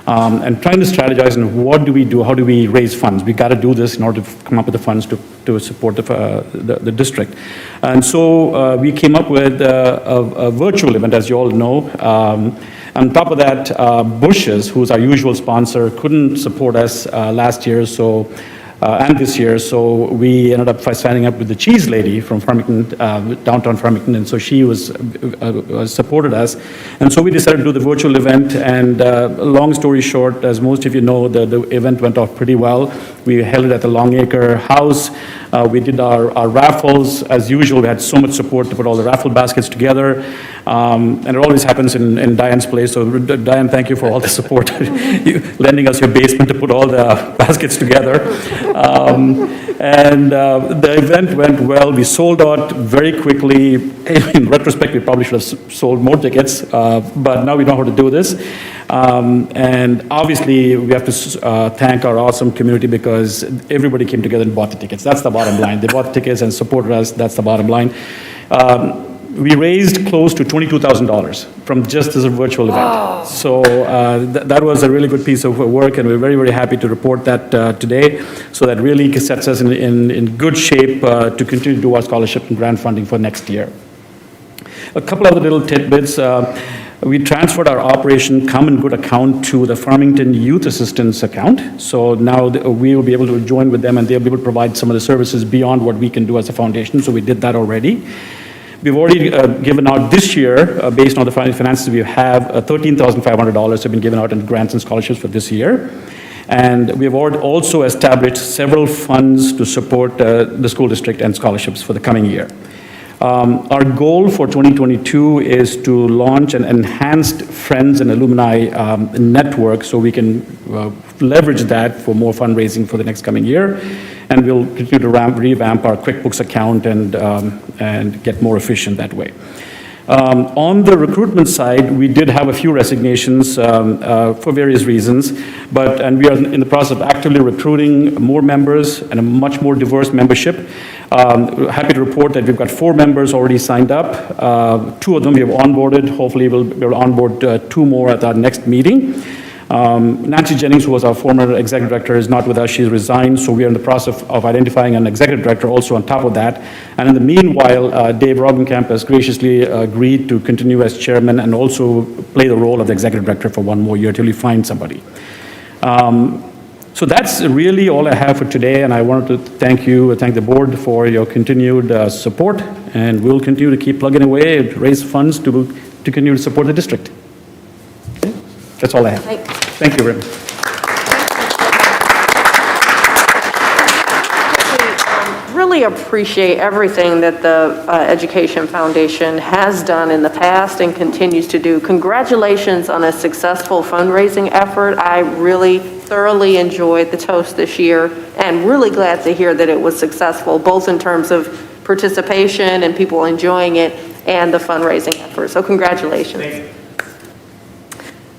and trying to strategize on what do we do, how do we raise funds. We got to do this in order to come up with the funds to support the district. And so we came up with a virtual event, as you all know. On top of that, Bush's, who's our usual sponsor, couldn't support us last year, and this year, so we ended up signing up with the cheese lady from Farmington, downtown Farmington, and so she supported us. And so we decided to do the virtual event, and long story short, as most of you know, the event went off pretty well. We held it at the Longacre House. We did our raffles. As usual, we had so much support to put all the raffle baskets together. And it always happens in Diane's place. So Diane, thank you for all the support, you lending us your basement to put all the baskets together. The event went well. We sold out very quickly. In retrospect, we probably should have sold more tickets, but now we know how to do this. And obviously, we have to thank our awesome community because everybody came together and bought the tickets. That's the bottom line. They bought the tickets and supported us. That's the bottom line. We raised close to $22,000 from just this virtual event. Wow. So that was a really good piece of work, and we're very, very happy to report that today. So that really sets us in good shape to continue to do our scholarship and grant funding for next year. A couple other little tidbits. We transferred our Operation Common Good account to the Farmington Youth Assistance account. So now we will be able to join with them, and they'll be able to provide some of the services beyond what we can do as a foundation. So we did that already. We've already given out this year, based on the finances we have, $13,500 have been given out in grants and scholarships for this year. And we have also established several funds to support the school district and scholarships for the coming year. Our goal for 2022 is to launch an enhanced Friends and Alumni network so we can leverage that for more fundraising for the next coming year. And we'll continue to revamp our QuickBooks account and get more efficient that way. On the recruitment side, we did have a few resignations for various reasons, and we are in the process of actively recruiting more members and a much more diverse membership. Happy to report that we've got 4 members already signed up. 2 of them we have onboarded. Hopefully we'll be able to onboard 2 more at our next meeting. Nancy Jennings, who was our former executive director, is not with us. She's resigned, so we are in the process of identifying an executive director also on top of that. And in the meanwhile, Dave Roggenkamp has graciously agreed to continue as chairman and also play the role of the executive director for 1 more year till we find somebody. So that's really all I have for today, and I wanted to thank the board for your continued support, and we'll continue to keep plugging away and raise funds to continue to support the district. Okay? That's all I have. Thank you very much. Really appreciate everything that the Education Foundation has done in the past and continues to do. Congratulations on a successful fundraising effort. I really thoroughly enjoyed the toast this year and really glad to hear that it was successful, both in terms of participation and people enjoying it and the fundraising effort. So congratulations. Thank you.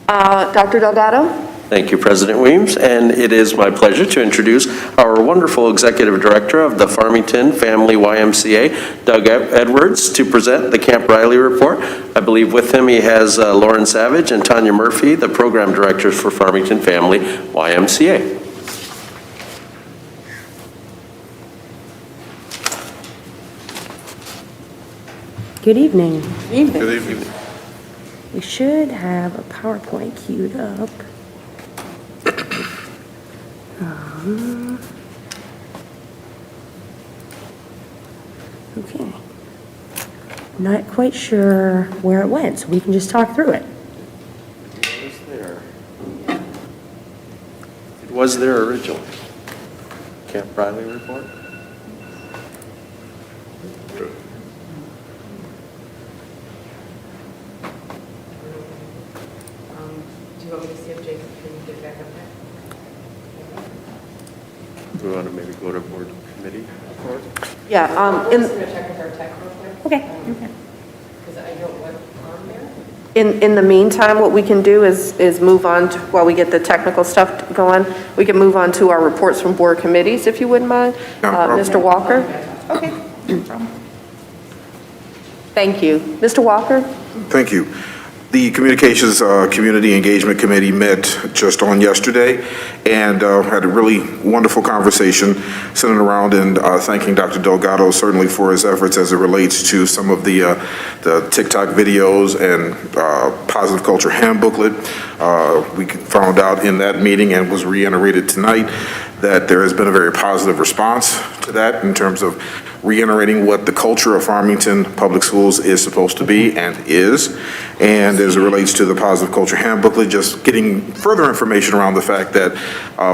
Dr. Delgado? Thank you, President Weems, and it is my pleasure to introduce our wonderful Executive Director of the Farmington Family YMCA, Doug Edwards, to present the Camp Riley Report. I believe with him he has Lauren Savage and Tanya Murphy, the Program Directors for Farmington Family YMCA. Good evening. Good evening. Good evening. We should have a PowerPoint queued up. Okay. Not quite sure where it went, so we can just talk through it. It was there originally. Camp Riley Report. you want me to see if Jason can get back up there? Do we want to maybe go to board committee report? Yeah, I'm just going to check with our tech real quick. Okay. Because I don't want on there. in the meantime, what we can do is move on to, while we get the technical stuff going, we can move on to our reports from board committees, if you wouldn't mind. Mr. Walker? Okay. Thank you. Mr. Walker? Thank you. The Communications Community Engagement Committee met just on yesterday and had a really wonderful conversation centered around and thanking Dr. Delgado certainly for his efforts as it relates to some of the TikTok videos and Positive Culture Handbooklet. We found out in that meeting and was reiterated tonight that there has been a very positive response to that in terms of reiterating what the culture of Farmington Public Schools is supposed to be and is. And as it relates to the Positive Culture Handbooklet, just getting further information around the fact that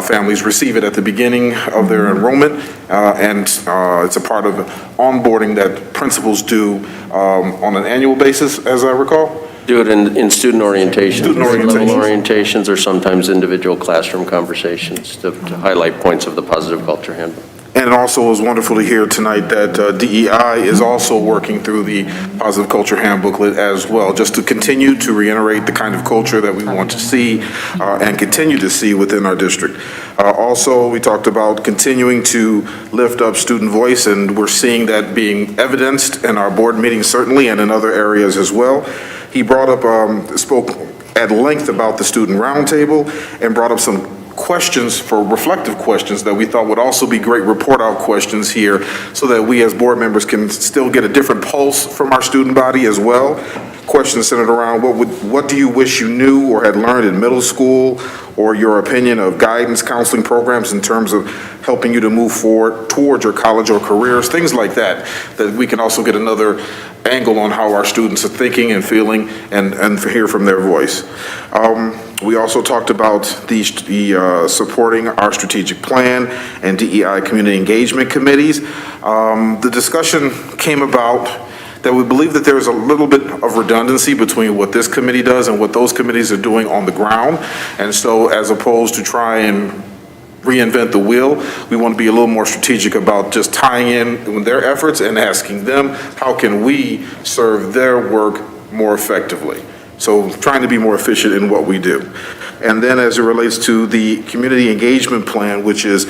families receive it at the beginning of their enrollment, and it's a part of onboarding that principals do on an annual basis, as I recall. Do it in student orientations. Student Level orientations. orientations or sometimes individual classroom conversations to highlight points of the Positive Culture Handbook. And it also was wonderful to hear tonight that DEI is also working through the Positive Culture Handbooklet as well, just to continue to reiterate the kind of culture that we want to see and continue to see within our district. Also, we talked about continuing to lift up student voice, and we're seeing that being evidenced in our board meetings certainly and in other areas as well. He brought up, spoke at length about the student roundtable and brought up some questions for reflective questions that we thought would also be great report out questions here so that we as board members can still get a different pulse from our student body as well. Questions centered around what do you wish you knew or had learned in middle school, or your opinion of guidance counseling programs in terms of helping you to move forward towards your college or careers, things like that, that we can also get another angle on how our students are thinking and feeling and hear from their voice. We also talked about the supporting our strategic plan and DEI community engagement committees. The discussion came about that we believe that there is a little bit of redundancy between what this committee does and what those committees are doing on the ground. And so as opposed to try and reinvent the wheel, we want to be a little more strategic about just tying in their efforts and asking them, how can we serve their work more effectively? So trying to be more efficient in what we do. And then as it relates to the community engagement plan, which is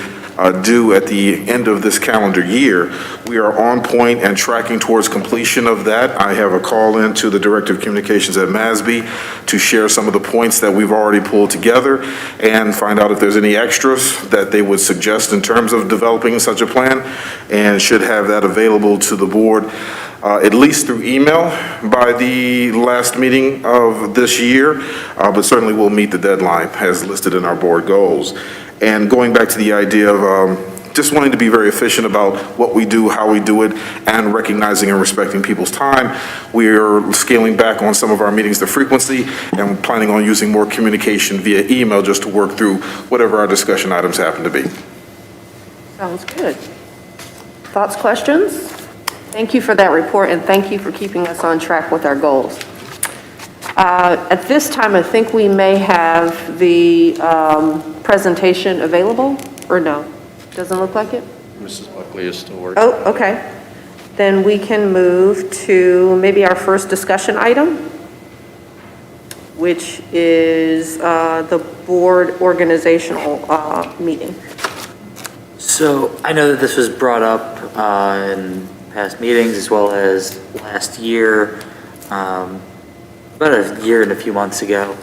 due at the end of this calendar year, we are on point and tracking towards completion of that. I have a call in to the Director of Communications at MASB to share some of the points that we've already pulled together and find out if there's any extras that they would suggest in terms of developing such a plan, and should have that available to the board at least through email by the last meeting of this year, but certainly we'll meet the deadline as listed in our board goals. And going back to the idea of just wanting to be very efficient about what we do, how we do it, and recognizing and respecting people's time, we're scaling back on some of our meetings, the frequency, and we're planning on using more communication via email just to work through whatever our discussion items happen to be. Sounds good. Thoughts, questions? Thank you for that report, and thank you for keeping us on track with our goals. At this time, I think we may have the presentation available, or no? Doesn't look like it? Mrs. Buckley is still working. Oh, okay. Then we can move to maybe our first discussion item, which is the board organizational meeting. So I know that this was brought up in past meetings as well as last year, about a year and a few months ago,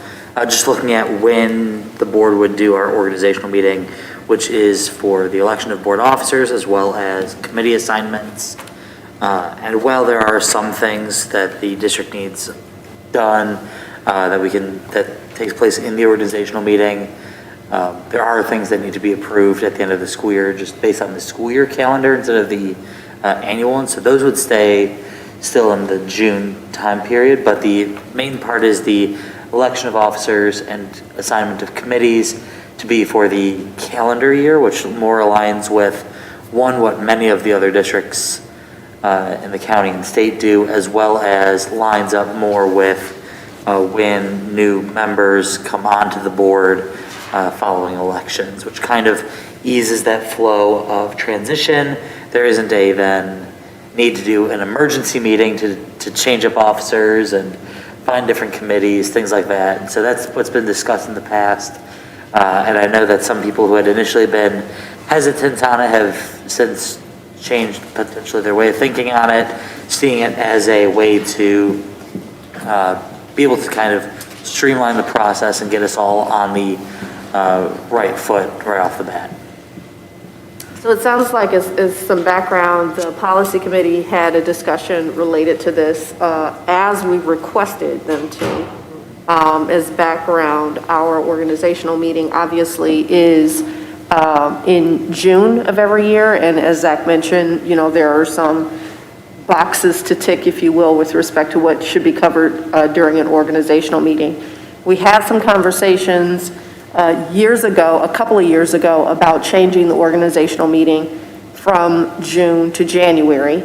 just looking at when the board would do our organizational meeting, which is for the election of board officers as well as committee assignments. And while there are some things that the district needs done that takes place in the organizational meeting, there are things that need to be approved at the end of the school year, just based on the school year calendar instead of the annual one. So those would stay still in the June time period, but the main part is the election of officers and assignment of committees to be for the calendar year, which more aligns with, one, what many of the other districts in the county and state do, as well as lines up more with when new members come onto the board following elections, which kind of eases that flow of transition. There isn't a then need to do an emergency meeting to change up officers and find different committees, things like that. And so that's what's been discussed in the past. And I know that some people who had initially been hesitant on it have since changed potentially their way of thinking on it, seeing it as a way to be able to kind of streamline the process and get us all on the right foot right off the bat. So it sounds like, as some background, the policy committee had a discussion related to this as we requested them to. As background, our organizational meeting obviously is in June of every year, and as Zach mentioned, you know, there are some boxes to tick, if you will, with respect to what should be covered during an organizational meeting. We had some conversations years ago, a couple of years ago, about changing the organizational meeting from June to January,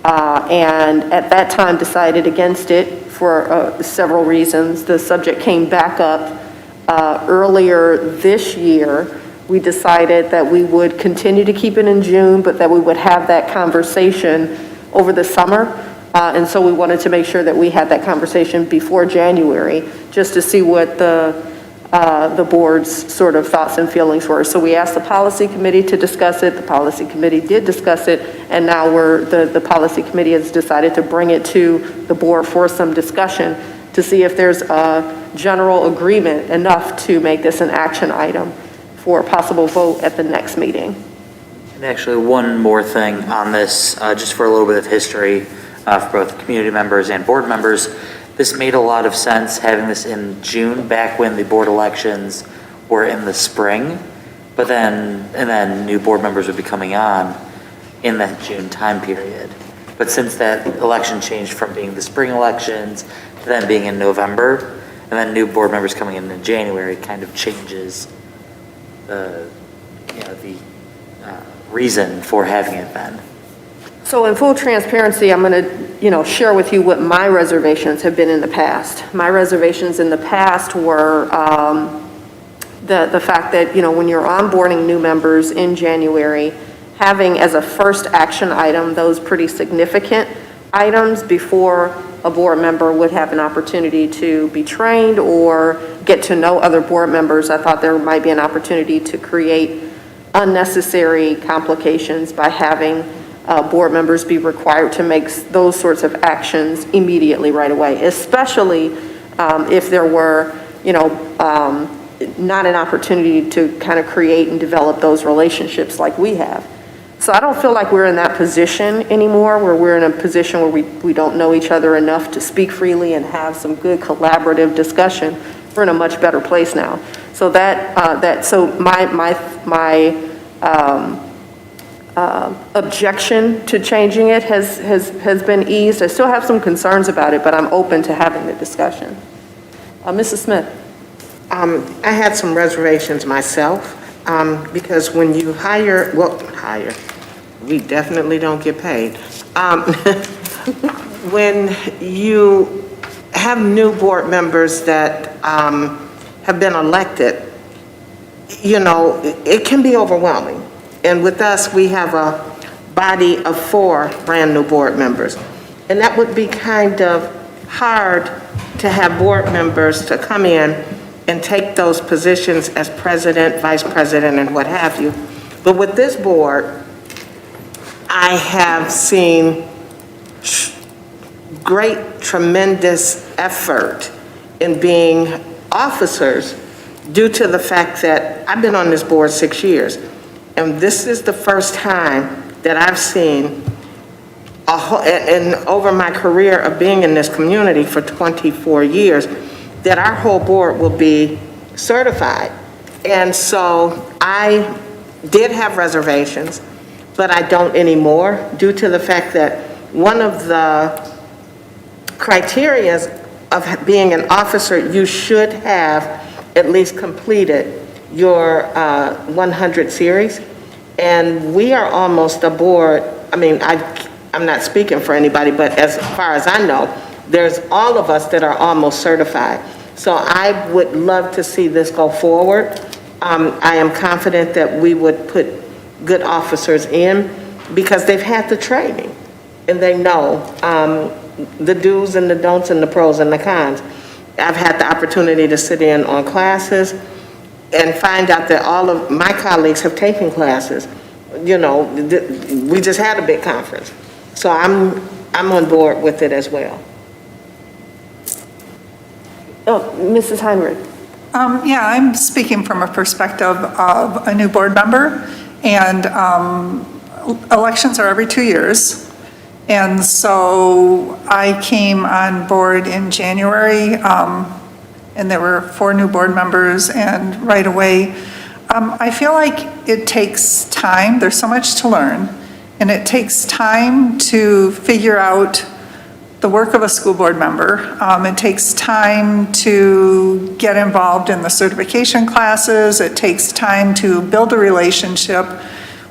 and at that time decided against it for several reasons. The subject came back up earlier this year. We decided that we would continue to keep it in June, but that we would have that conversation over the summer. And so we wanted to make sure that we had that conversation before January, just to see what the board's sort of thoughts and feelings were. So we asked the policy committee to discuss it. The policy committee did discuss it, and now the policy committee has decided to bring it to the board for some discussion to see if there's a general agreement enough to make this an action item for a possible vote at the next meeting. And actually, one more thing on this, just for a little bit of history for both community members and board members. This made a lot of sense having this in June, back when the board elections were in the spring, and then new board members would be coming on in that June time period. But since that election changed from being the spring elections to then being in November, and then new board members coming in January, it kind of changes the reason for having it then. So in full transparency, I'm going to, share with you what my reservations have been in the past. My reservations in the past were the fact that, when you're onboarding new members in January, having as a first action item those pretty significant items before a board member would have an opportunity to be trained or get to know other board members. I thought there might be an opportunity to create unnecessary complications by having board members be required to make those sorts of actions immediately right away, especially if there were, not an opportunity to kind of create and develop those relationships like we have. So I don't feel like we're in that position anymore, where we're in a position where we don't know each other enough to speak freely and have some good collaborative discussion. We're in a much better place now. So my objection to changing it has been eased. I still have some concerns about it, but I'm open to having the discussion. Mrs. Smith. I had some reservations myself, because when you hire, we definitely don't get paid. When you have new board members that have been elected, it can be overwhelming. And with us, we have a body of 4 brand new board members. And that would be kind of hard to have board members to come in and take those positions as president, vice president, and what have you. But with this board, I have seen great, tremendous effort in being officers due to the fact that I've been on this board 6 years. And this is the first time that I've seen, and over my career of being in this community for 24 years, that our whole board will be certified. And so I did have reservations, but I don't anymore, due to the fact that one of the criteria of being an officer, you should have at least completed your 100 series. And we are almost a board, I'm not speaking for anybody, but as far as I know, there's all of us that are almost certified. So I would love to see this go forward. I am confident that we would put good officers in because they've had the training and they know the do's and the don'ts and the pros and the cons. I've had the opportunity to sit in on classes and find out that all of my colleagues have taken classes. You know, we just had a big conference. So I'm on board with it as well. Oh, Mrs. Heinrich. Yeah, I'm speaking from a perspective of a new board member, and elections are every 2 years. And so I came on board in January, and there were 4 new board members, and right away, I feel like it takes time. There's so much to learn, and it takes time to figure out the work of a school board member. It takes time to get involved in the certification classes. It takes time to build a relationship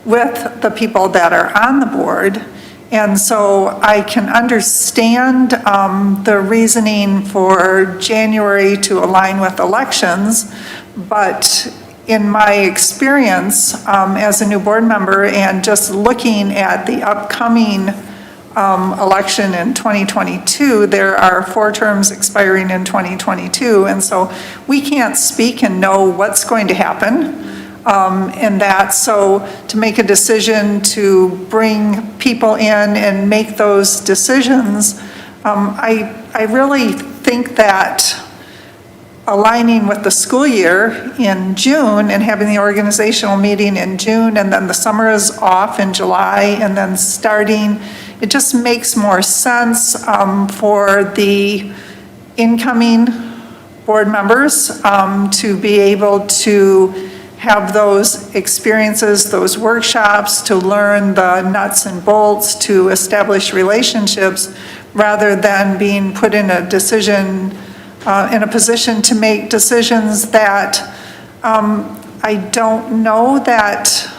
with the people that are on the board. And so I can understand the reasoning for January to align with elections, but in my experience as a new board member and just looking at the upcoming election in 2022, there are 4 terms expiring in 2022, and so we can't speak and know what's going to happen in that. So to make a decision to bring people in and make those decisions, I really think that aligning with the school year in June and having the organizational meeting in June, and then the summer is off in July, and then starting, it just makes more sense for the incoming board members to be able to have those experiences, those workshops, to learn the nuts and bolts, to establish relationships, rather than being put in a decision, in a position to make decisions that I don't know that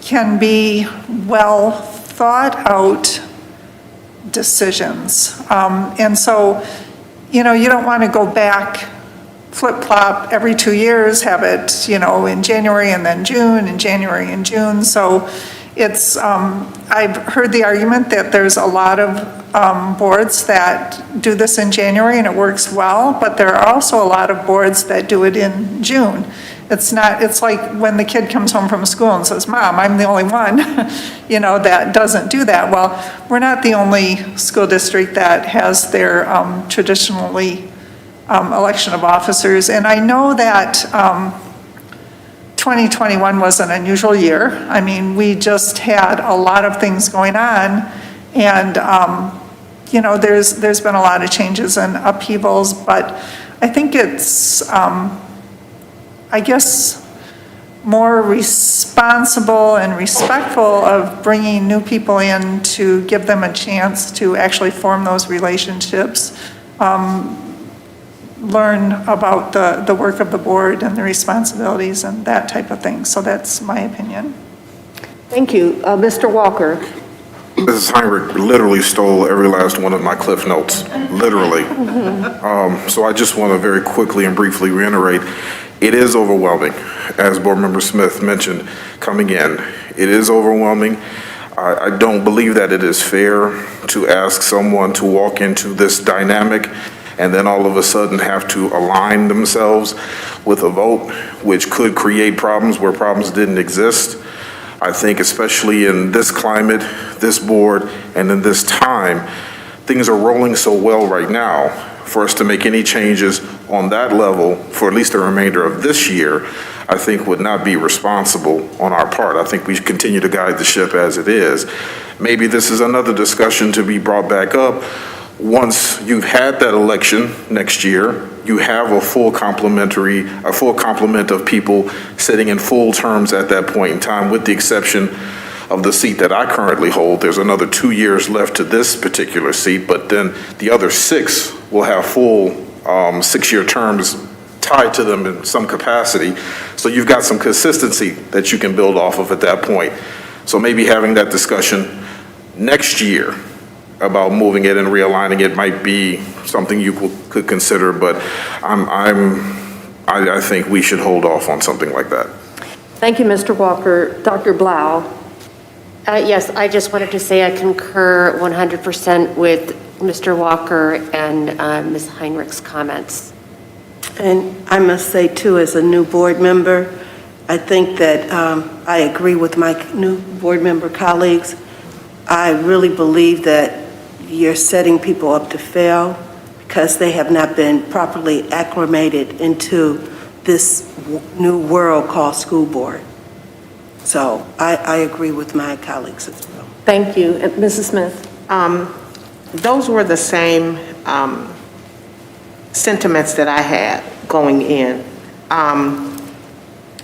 can be well thought out decisions. And so, you know, you don't want to go back, flip-flop every 2 years, have it, you know, in January and then June, and January and June. So it's, I've heard the argument that there's a lot of boards that do this in January and it works well, but there are also a lot of boards that do it in June. It's not, it's like when the kid comes home from school and says, Mom, I'm the only one, you know, that doesn't do that. Well, we're not the only school district that has their traditionally election of officers. And I know that 2021 was an unusual year. I mean, we just had a lot of things going on, and you know, there's been a lot of changes and upheavals, but I think it's, I guess, more responsible and respectful of bringing new people in to give them a chance to actually form those relationships, learn about the work of the board and the responsibilities and that type of thing. So that's my opinion. Thank you. Mr. Walker. Mrs. Heinrich literally stole every last one of my Cliff Notes, literally. So I just want to very quickly and briefly reiterate, it is overwhelming, as Board Member Smith mentioned coming in. It is overwhelming. I don't believe that it is fair to ask someone to walk into this dynamic and then all of a sudden have to align themselves with a vote, which could create problems where problems didn't exist. I think especially in this climate, this board, and in this time, things are rolling so well right now. For us to make any changes on that level for at least the remainder of this year, I think would not be responsible on our part. I think we should continue to guide the ship as it is. Maybe this is another discussion to be brought back up. Once you've had that election next year, you have a full complement of people sitting in full terms at that point in time, with the exception of the seat that I currently hold. There's another 2 years left to this particular seat, but then the other 6 will have full 6-year terms tied to them in some capacity. So you've got some consistency that you can build off of at that point. So maybe having that discussion next year, about moving it and realigning it might be something you could consider, but I think we should hold off on something like that. Thank you, Mr. Walker. Dr. Blau? Yes, I just wanted to say I concur 100% with Mr. Walker and Ms. Heinrich's comments. And I must say, too, as a new board member, I think that I agree with my new board member colleagues. I really believe that you're setting people up to fail because they have not been properly acclimated into this new world called school board. So I agree with my colleagues as well. Thank you. And Mrs. Smith? Those were the same sentiments that I had going in,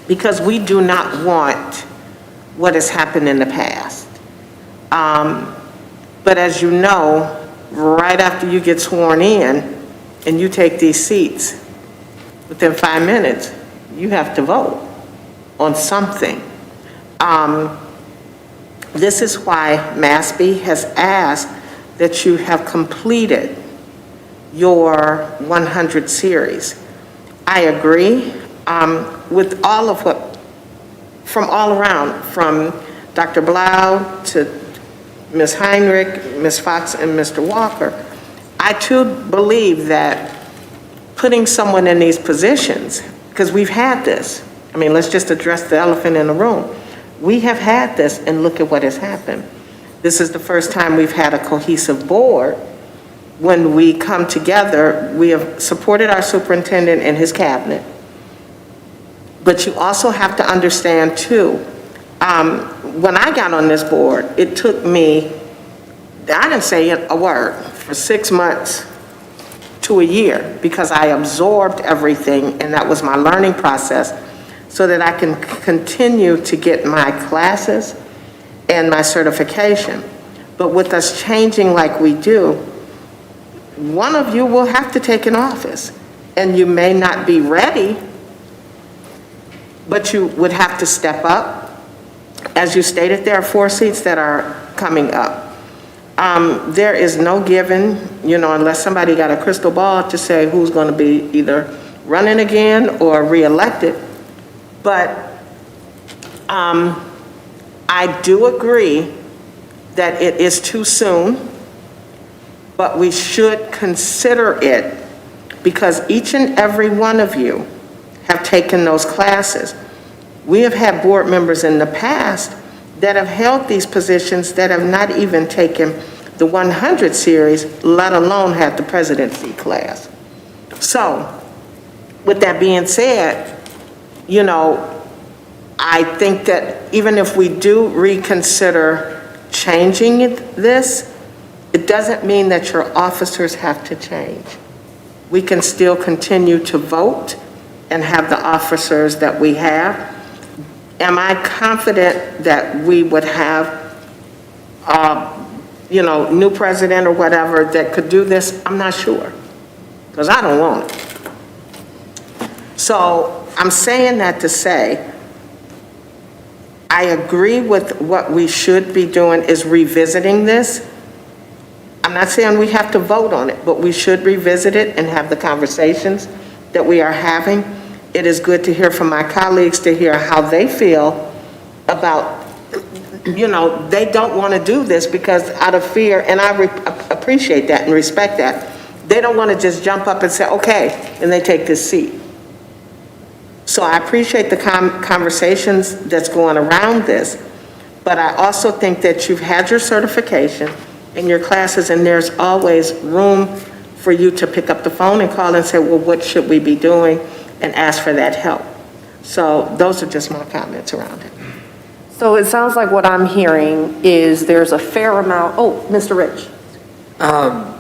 because we do not want what has happened in the past. But as you know, right after you get sworn in and you take these seats, within 5 minutes, you have to vote on something. This is why MASB has asked that you have completed your 100 series. I agree with all of what, from all around, from Dr. Blau to Ms. Heinrich, Ms. Fox, and Mr. Walker. I too believe that putting someone in these positions, because we've had this, I mean, let's just address the elephant in the room. We have had this, and look at what has happened. This is the first time we've had a cohesive board. When we come together, we have supported our superintendent and his cabinet. But you also have to understand, too, when I got on this board, it took me, I didn't say a word for 6 months to a year because I absorbed everything, and that was my learning process, so that I can continue to get my classes and my certification. But with us changing like we do, one of you will have to take an office, and you may not be ready, but you would have to step up. As you stated, there are 4 seats that are coming up. There is no given, unless somebody got a crystal ball to say who's going to be either running again or reelected. But I do agree that it is too soon, but we should consider it because each and every one of you have taken those classes. We have had board members in the past that have held these positions that have not even taken the 100 series, let alone had the presidency class. So, with that being said, I think that even if we do reconsider changing this, it doesn't mean that your officers have to change. We can still continue to vote and have the officers that we have. Am I confident that we would have, new president or whatever that could do this? I'm not sure, because I don't want it. So I'm saying that to say, I agree with what we should be doing is revisiting this. I'm not saying we have to vote on it, but we should revisit it and have the conversations that we are having. It is good to hear from my colleagues to hear how they feel about, they don't want to do this because out of fear, and I appreciate that and respect that. They don't want to just jump up and say, okay, and they take this seat. So I appreciate the conversations that's going around this, but I also think that you've had your certification in your classes, and there's always room for you to pick up the phone and call and say, well, what should we be doing, and ask for that help. So those are just my comments around it. So it sounds like what I'm hearing is there's a fair amount, Mr. Rich.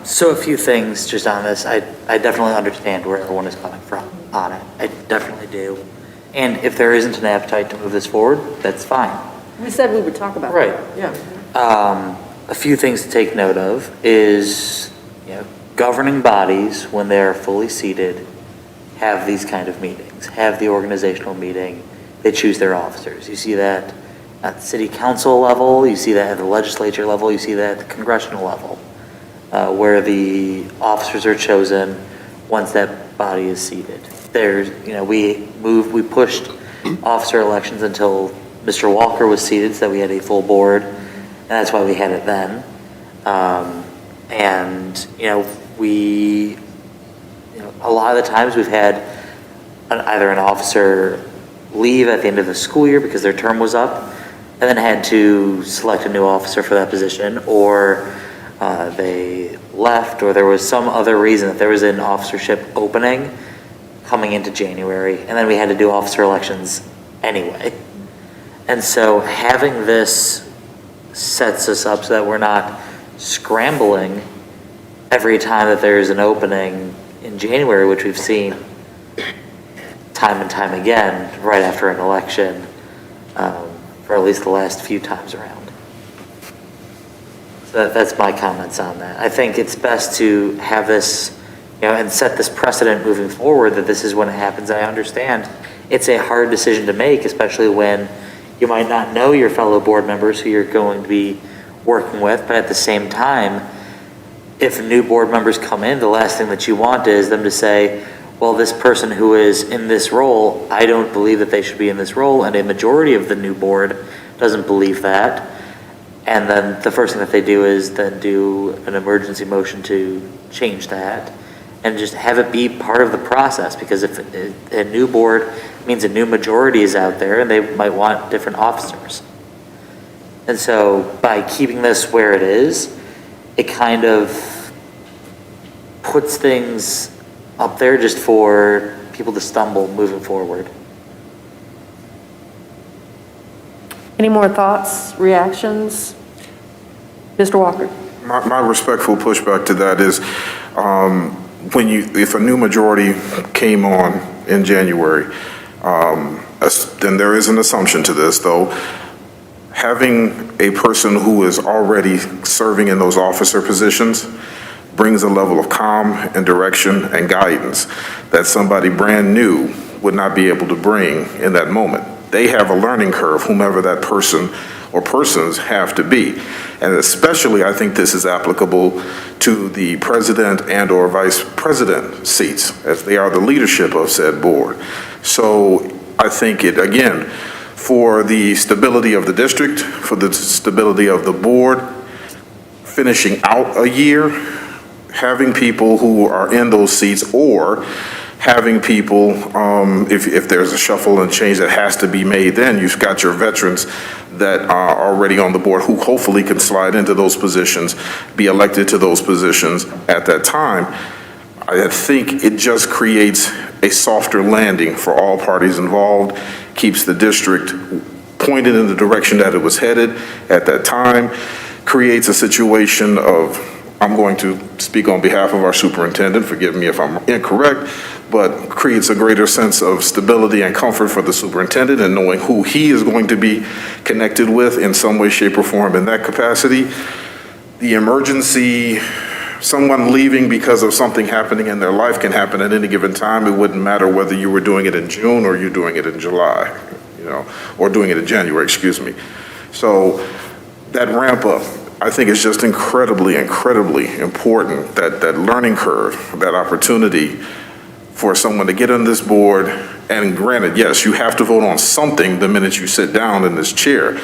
So a few things just on this. I definitely understand where everyone is coming from on it. I definitely do. And if there isn't an appetite to move this forward, that's fine. We said we would talk about Right. that. Yeah. A few things to take note of is, governing bodies, when they're fully seated, have these kind of meetings, have the organizational meeting, they choose their officers. You see that at the city council level, you see that at the legislature level, you see that at the congressional level. where the officers are chosen once that body is seated. There's, we pushed officer elections until Mr. Walker was seated so that we had a full board, and that's why we had it then. A lot of the times we've had either an officer leave at the end of the school year because their term was up, and then had to select a new officer for that position, or they left, or there was some other reason that there was an officership opening coming into January, and then we had to do officer elections anyway. And so having this sets us up so that we're not scrambling every time that there's an opening in January, which we've seen time and time again right after an election, for at least the last few times around. So that's my comments on that. I think it's best to have this, and set this precedent moving forward that this is when it happens. I understand it's a hard decision to make, especially when you might not know your fellow board members who you're going to be working with, but at the same time, if new board members come in, the last thing that you want is them to say, well, this person who is in this role, I don't believe that they should be in this role, and a majority of the new board doesn't believe that. And then the first thing that they do is then do an emergency motion to change that, and just have it be part of the process, because if a new board means a new majority is out there, and they might want different officers. And so by keeping this where it is, it kind of puts things up there just for people to stumble moving forward. Any more thoughts, reactions? Mr. Walker? My respectful pushback to that is, if a new majority came on in January, then there is an assumption to this, though. Having a person who is already serving in those officer positions brings a level of calm and direction and guidance that somebody brand new would not be able to bring in that moment. They have a learning curve, whomever that person or persons have to be. And especially, I think this is applicable to the president and or vice president seats, as they are the leadership of said board. So I think it, again, for the stability of the district, for the stability of the board, finishing out a year, having people who are in those seats, or having people, if there's a shuffle and change that has to be made, then you've got your veterans that are already on the board who hopefully can slide into those positions, be elected to those positions at that time. I think it just creates a softer landing for all parties involved, keeps the district pointed in the direction that it was headed at that time, creates a situation of, I'm going to speak on behalf of our superintendent, forgive me if I'm incorrect, but creates a greater sense of stability and comfort for the superintendent and knowing who he is going to be connected with in some way, shape, or form in that capacity. The emergency, someone leaving because of something happening in their life can happen at any given time. It wouldn't matter whether you were doing it in June or you're doing it in July, or doing it in January, excuse me. So that ramp up, I think, is just incredibly, incredibly important, that learning curve, that opportunity for someone to get on this board. And granted, yes, you have to vote on something the minute you sit down in this chair,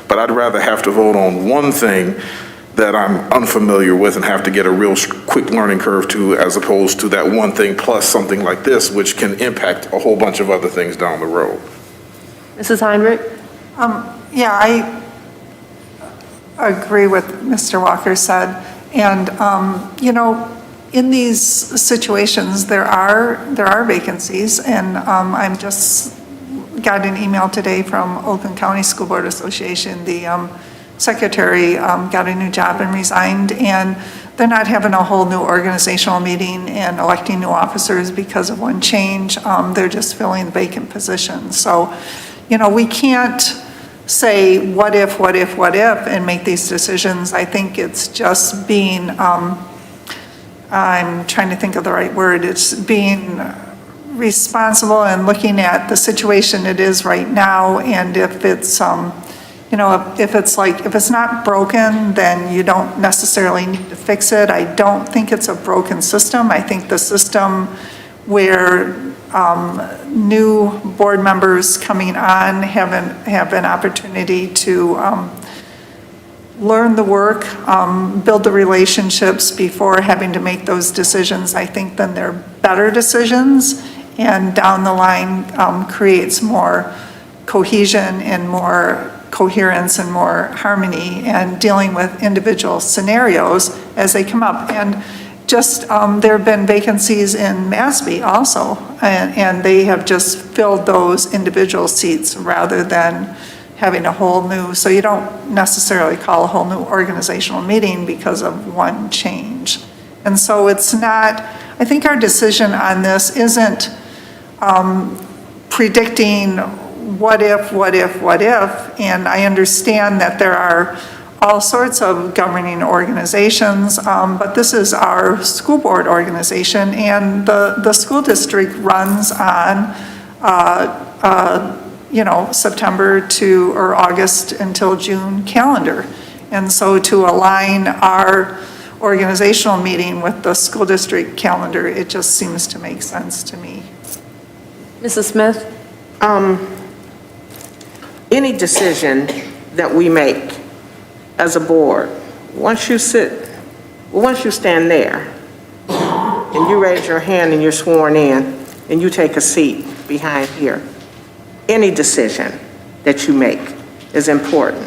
but I'd rather have to vote on one thing that I'm unfamiliar with and have to get a real quick learning curve to, as opposed to that one thing plus something like this, which can impact a whole bunch of other things down the road. Mrs. Heinrich? Yeah, I agree with Mr. Walker said. And, in these situations, there are vacancies. And I'm just got an email today from Oakland County School Board Association. The secretary got a new job and resigned, and they're not having a whole new organizational meeting and electing new officers because of one change. They're just filling vacant positions. So, we can't say what if, and make these decisions. I think it's just being, I'm trying to think of the right word, it's being responsible and looking at the situation it is right now, and if it's, you know, if it's like, if it's not broken, then you don't necessarily need to fix it. I don't think it's a broken system. I think the system where new board members coming on have an opportunity to learn the work, build the relationships before having to make those decisions. I think then they're better decisions, and down the line creates more cohesion and more coherence and more harmony, and dealing with individual scenarios as they come up. And just, there have been vacancies in Mashpee also, and they have just filled those individual seats rather than having a whole new, so you don't necessarily call a whole new organizational meeting because of one change. And so it's not, I think our decision on this isn't predicting what if, and I understand that there are all sorts of governing organizations, but this is our school board organization, and the school district runs on you know, September to, or August until June calendar. And so to align our organizational meeting with the school district calendar, it just seems to make sense to me. Mrs. Smith? Any decision that we make as a board, once you stand there and you raise your hand and you're sworn in and you take a seat behind here, any decision that you make is important.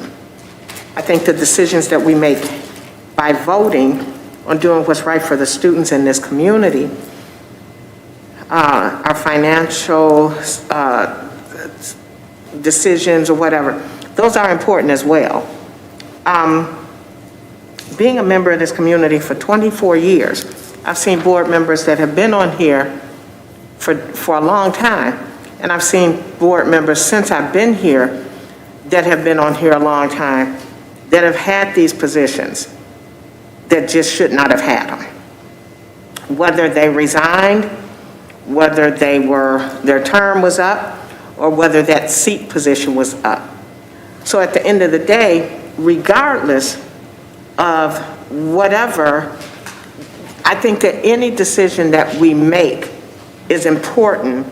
I think the decisions that we make by voting on doing what's right for the students in this community, our financial decisions or whatever, those are important as well. Being a member of this community for 24 years, I've seen board members that have been on here for a long time, and I've seen board members since I've been here that have been on here a long time that have had these positions that just should not have had them. Whether they resigned, whether their term was up, or whether that seat position was up. So at the end of the day, regardless of whatever, I think that any decision that we make is important.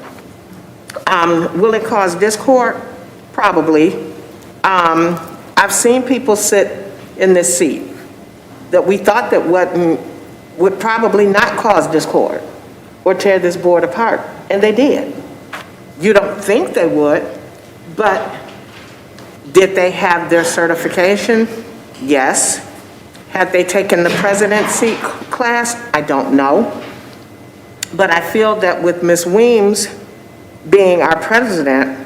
Will it cause discord? Probably. I've seen people sit in this seat that we thought that would probably not cause discord or tear this board apart, and they did. You don't think they would, but did they have their certification? Yes. Had they taken the presidency class? I don't know. But I feel that with Ms. Weems being our president,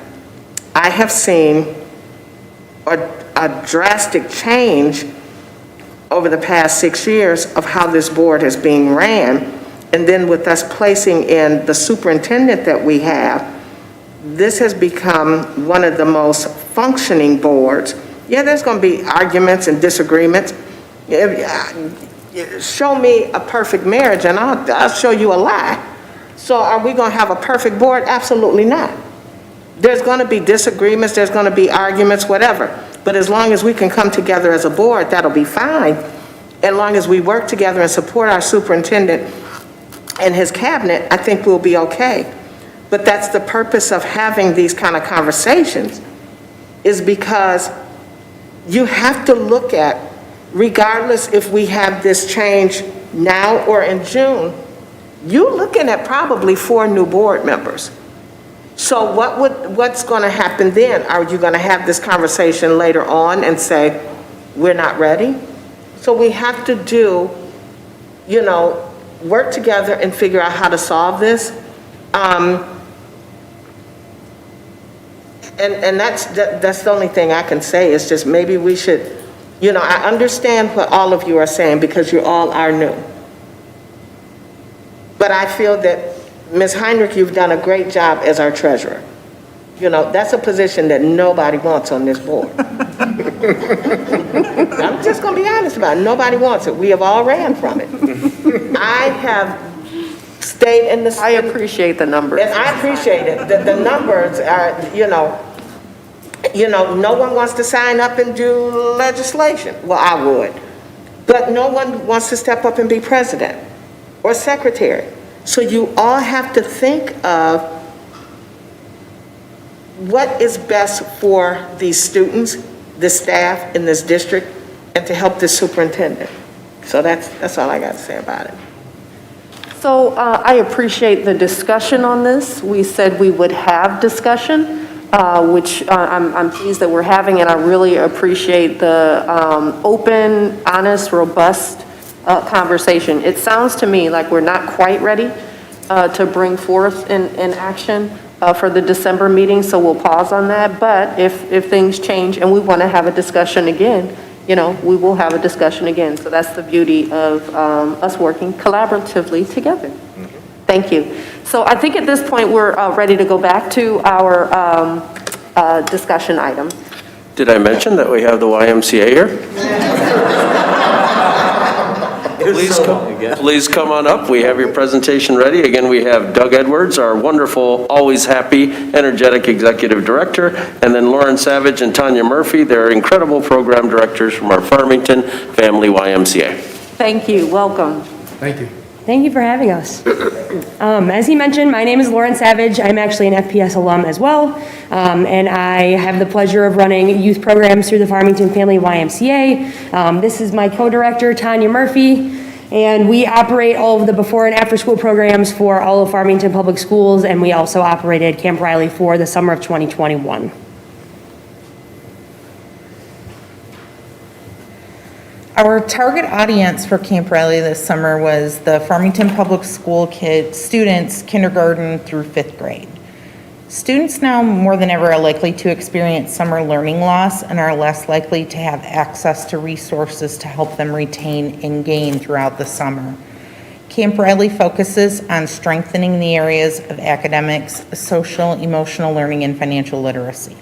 I have seen a drastic change over the past 6 years of how this board is being ran. And then with us placing in the superintendent that we have, this has become one of the most functioning boards. Yeah, there's going to be arguments and disagreements. Show me a perfect marriage and I'll show you a lie. So are we going to have a perfect board? Absolutely not. There's going to be disagreements, there's going to be arguments, whatever. But as long as we can come together as a board, that'll be fine. As long as we work together and support our superintendent and his cabinet, I think we'll be okay. But that's the purpose of having these kind of conversations, is because you have to look at, regardless if we have this change now or in June, you're looking at probably 4 new board members. So what's going to happen then? Are you going to have this conversation later on and say, we're not ready? So we have to do, work together and figure out how to solve this. And that's the only thing I can say, is just maybe we should, I understand what all of you are saying because you all are new. But I feel that, Ms. Heinrich, you've done a great job as our treasurer. That's a position that nobody wants on this board. I'm just going to be honest about it. Nobody wants it. We have all ran from it. I have stayed in the... I appreciate the numbers. And I appreciate it. The numbers are, No one wants to sign up and do legislation. Well, I would. But no one wants to step up and be president or secretary. So you all have to think of what is best for these students, the staff in this district, and to help the superintendent. So that's all I got to say about it. So I appreciate the discussion on this. We said we would have discussion, which I'm pleased that we're having, and I really appreciate the open, honest, robust conversation. It sounds to me like we're not quite ready to bring forth in action for the December meeting, so we'll pause on that. But if things change and we want to have a discussion again, we will have a discussion again. So that's the beauty of us working collaboratively together. Thank you. So I think at this point, we're ready to go back to our discussion item. Did I mention that we have the YMCA here? Please come on up. We have your presentation ready. Again, we have Doug Edwards, our wonderful, always happy, energetic executive director, and then Lauren Savage and Tanya Murphy. They're incredible program directors from our Farmington Family YMCA. Thank you. Welcome. Thank you. Thank you for having us. As he mentioned, my name is Lauren Savage. I'm actually an FPS alum as well, and I have the pleasure of running youth programs through the Farmington Family YMCA. This is my co-director, Tanya Murphy, and we operate all of the before and after school programs for all of Farmington Public Schools, and we also operated Camp Riley for the summer of 2021. Our target audience for Camp Riley this summer was the Farmington Public School students, kindergarten through 5th grade. Students now more than ever are likely to experience summer learning loss and are less likely to have access to resources to help them retain and gain throughout the summer. Camp Riley focuses on strengthening the areas of academics, social, emotional learning, and financial literacy.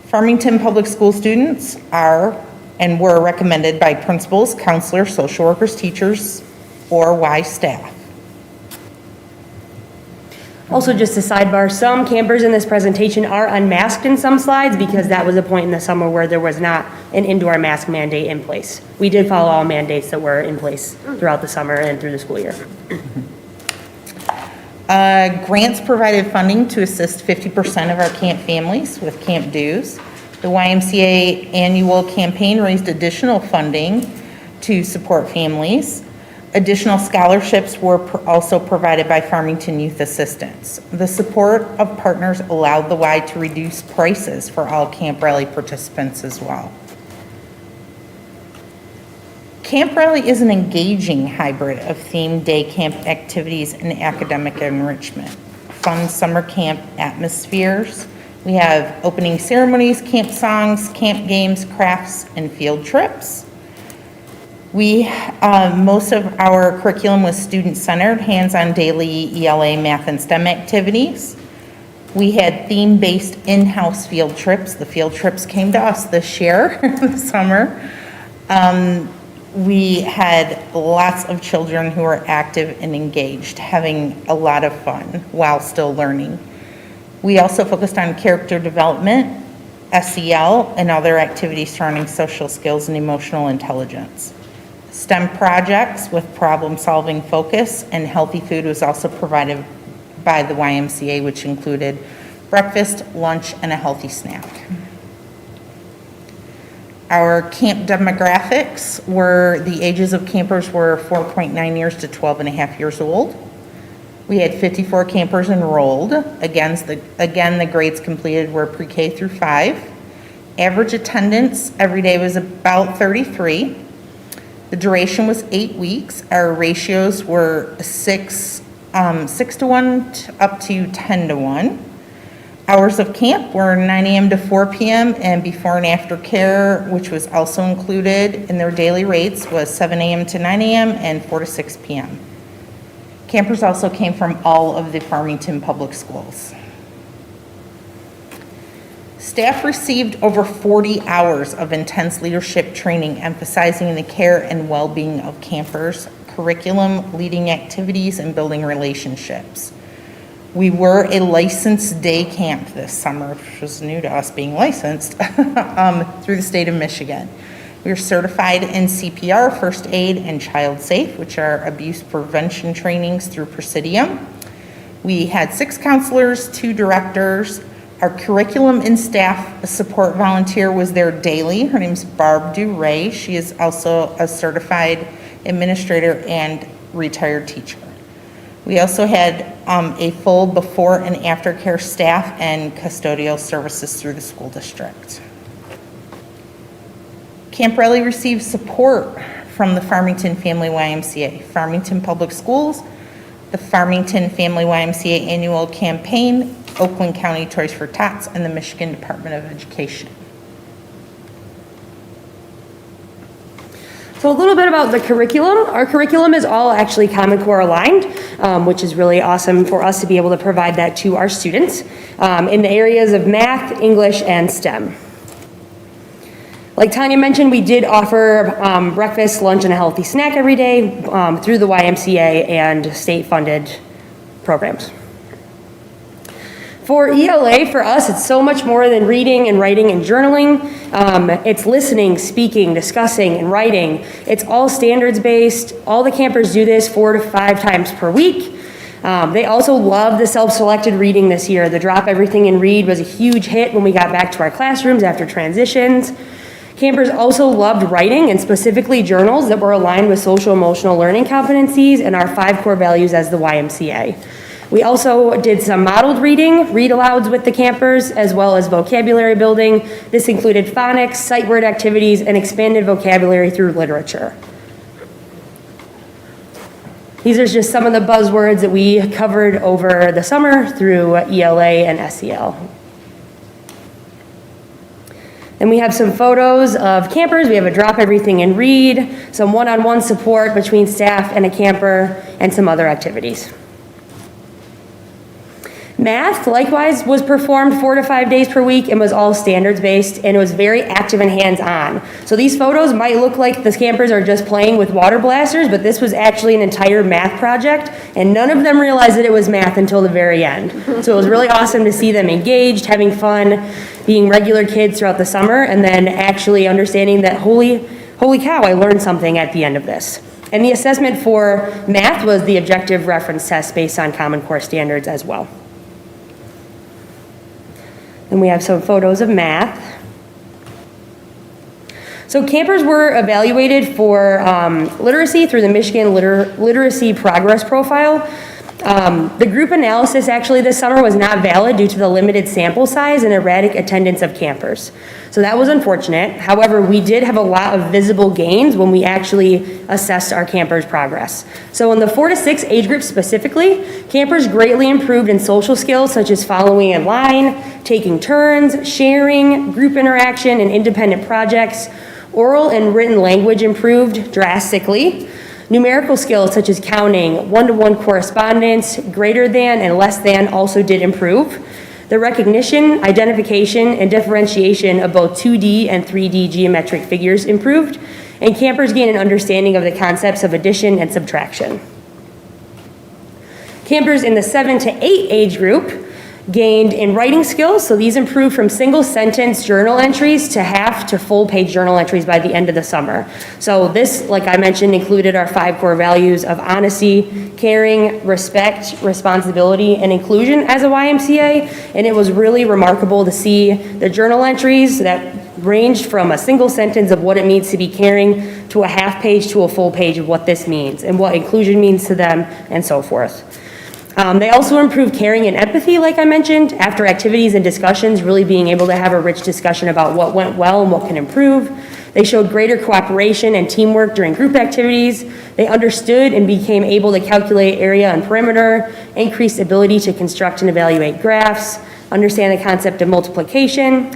Farmington Public School students are and were recommended by principals, counselors, social workers, teachers, or Y staff. Also, just a sidebar, some campers in this presentation are unmasked in some slides because that was a point in the summer where there was not an indoor mask mandate in place. We did follow all mandates that were in place throughout the summer and through the school year. Grants provided funding to assist 50% of our camp families with camp dues. The YMCA annual campaign raised additional funding to support families. Additional scholarships were also provided by Farmington Youth Assistance. The support of partners allowed the Y to reduce prices for all Camp Riley participants as well. Camp Riley is an engaging hybrid of themed day camp activities and academic enrichment. Fun summer camp atmospheres. We have opening ceremonies, camp songs, camp games, crafts, and field trips. Most of our curriculum was student-centered, hands-on daily ELA, math, and STEM activities. We had theme-based in-house field trips. The field trips came to us this year, this summer. We had lots of children who were active and engaged, having a lot of fun while still learning. We also focused on character development, SEL, and other activities surrounding social skills and emotional intelligence. STEM projects with problem-solving focus and healthy food was also provided by the YMCA, which included breakfast, lunch, and a healthy snack. Our camp demographics were, the ages of campers were 4.9 years to 12 and a half years old. We had 54 campers enrolled. Again, the grades completed were pre-K through 5. Average attendance every day was about 33. The duration was 8 weeks. Our ratios were 6 to 1 up to 10 to 1. Hours of camp were 9 a.m. to 4 p.m. and before and after care, which was also included in their daily rates, was 7 a.m. to 9 a.m. and 4 to 6 p.m. Campers also came from all of the Farmington public schools. Staff received over 40 hours of intense leadership training emphasizing the care and well-being of campers, curriculum, leading activities, and building relationships. We were a licensed day camp this summer, which was new to us being licensed, through the state of Michigan. We are certified in CPR, first aid, and child safe, which are abuse prevention trainings through Presidium. We had 6 counselors, 2 directors. Our curriculum and staff support volunteer was there daily. Her name's Barb DuRay. She is also a certified administrator and retired teacher. We also had a full before and after care staff and custodial services through the school district. Camp Rally received support from the Farmington Family YMCA, Farmington Public Schools, the Farmington Family YMCA Annual Campaign, Oakland County Toys for Tots, and the Michigan Department of Education. So a little bit about the curriculum. Our curriculum is all actually Common Core aligned, which is really awesome for us to be able to provide that to our students in the areas of math, English, and STEM. Like Tanya mentioned, we did offer breakfast, lunch, and a healthy snack every day through the YMCA and state-funded programs. For ELA, for us, it's so much more than reading and writing and journaling. It's listening, speaking, discussing, and writing. It's all standards-based. All the campers do this 4 to 5 times per week. They also love the self-selected reading this year. The Drop Everything and Read was a huge hit when we got back to our classrooms after transitions. Campers also loved writing, and specifically journals that were aligned with social emotional learning competencies and our 5 core values as the YMCA. We also did some modeled reading, read-alouds with the campers, as well as vocabulary building. This included phonics, sight word activities, and expanded vocabulary through literature. These are just some of the buzzwords that we covered over the summer through ELA and SEL. And we have some photos of campers. We have a Drop Everything and Read, some one-on-one support between staff and a camper, and some other activities. Math, likewise, was performed 4 to 5 days per week and was all standards-based, and it was very active and hands-on. So these photos might look like the campers are just playing with water blasters, but this was actually an entire math project, and none of them realized that it was math until the very end. So it was really awesome to see them engaged, having fun, being regular kids throughout the summer, and then actually understanding that, holy cow, I learned something at the end of this. And the assessment for math was the objective reference test based on Common Core standards as well. And we have some photos of math. So campers were evaluated for literacy through the Michigan Literacy Progress Profile. The group analysis actually this summer was not valid due to the limited sample size and erratic attendance of campers. So that was unfortunate. However, we did have a lot of visible gains when we actually assessed our campers' progress. So in the 4 to 6 age group specifically, campers greatly improved in social skills such as following in line, taking turns, sharing, group interaction, and independent projects. Oral and written language improved drastically. Numerical skills such as counting, one-to-one correspondence, greater than and less than also did improve. The recognition, identification, and differentiation of both 2D and 3D geometric figures improved, and campers gained an understanding of the concepts of addition and subtraction. Campers in the 7 to 8 age group gained in writing skills, so these improved from single sentence journal entries to half to full page journal entries by the end of the summer. So this, like I mentioned, included our 5 core values of honesty, caring, respect, responsibility, and inclusion as a YMCA, and it was really remarkable to see the journal entries that ranged from a single sentence of what it means to be caring to a half page to a full page of what this means and what inclusion means to them and so forth. They also improved caring and empathy, like I mentioned, after activities and discussions, really being able to have a rich discussion about what went well and what can improve. They showed greater cooperation and teamwork during group activities. They understood and became able to calculate area and perimeter, increased ability to construct and evaluate graphs, understand the concept of multiplication.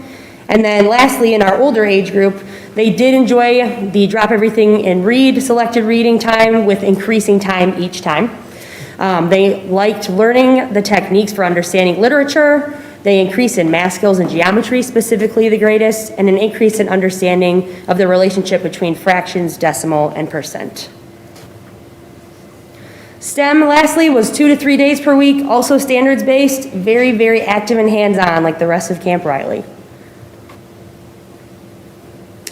And then lastly, in our older age group, they did enjoy the Drop Everything and Read selected reading time with increasing time each time. They liked learning the techniques for understanding literature. They increased in math skills and geometry, specifically the greatest, and an increase in understanding of the relationship between fractions, decimal, and percent. STEM, lastly, was 2 to 3 days per week, also standards-based, very, very active and hands-on like the rest of Camp Riley.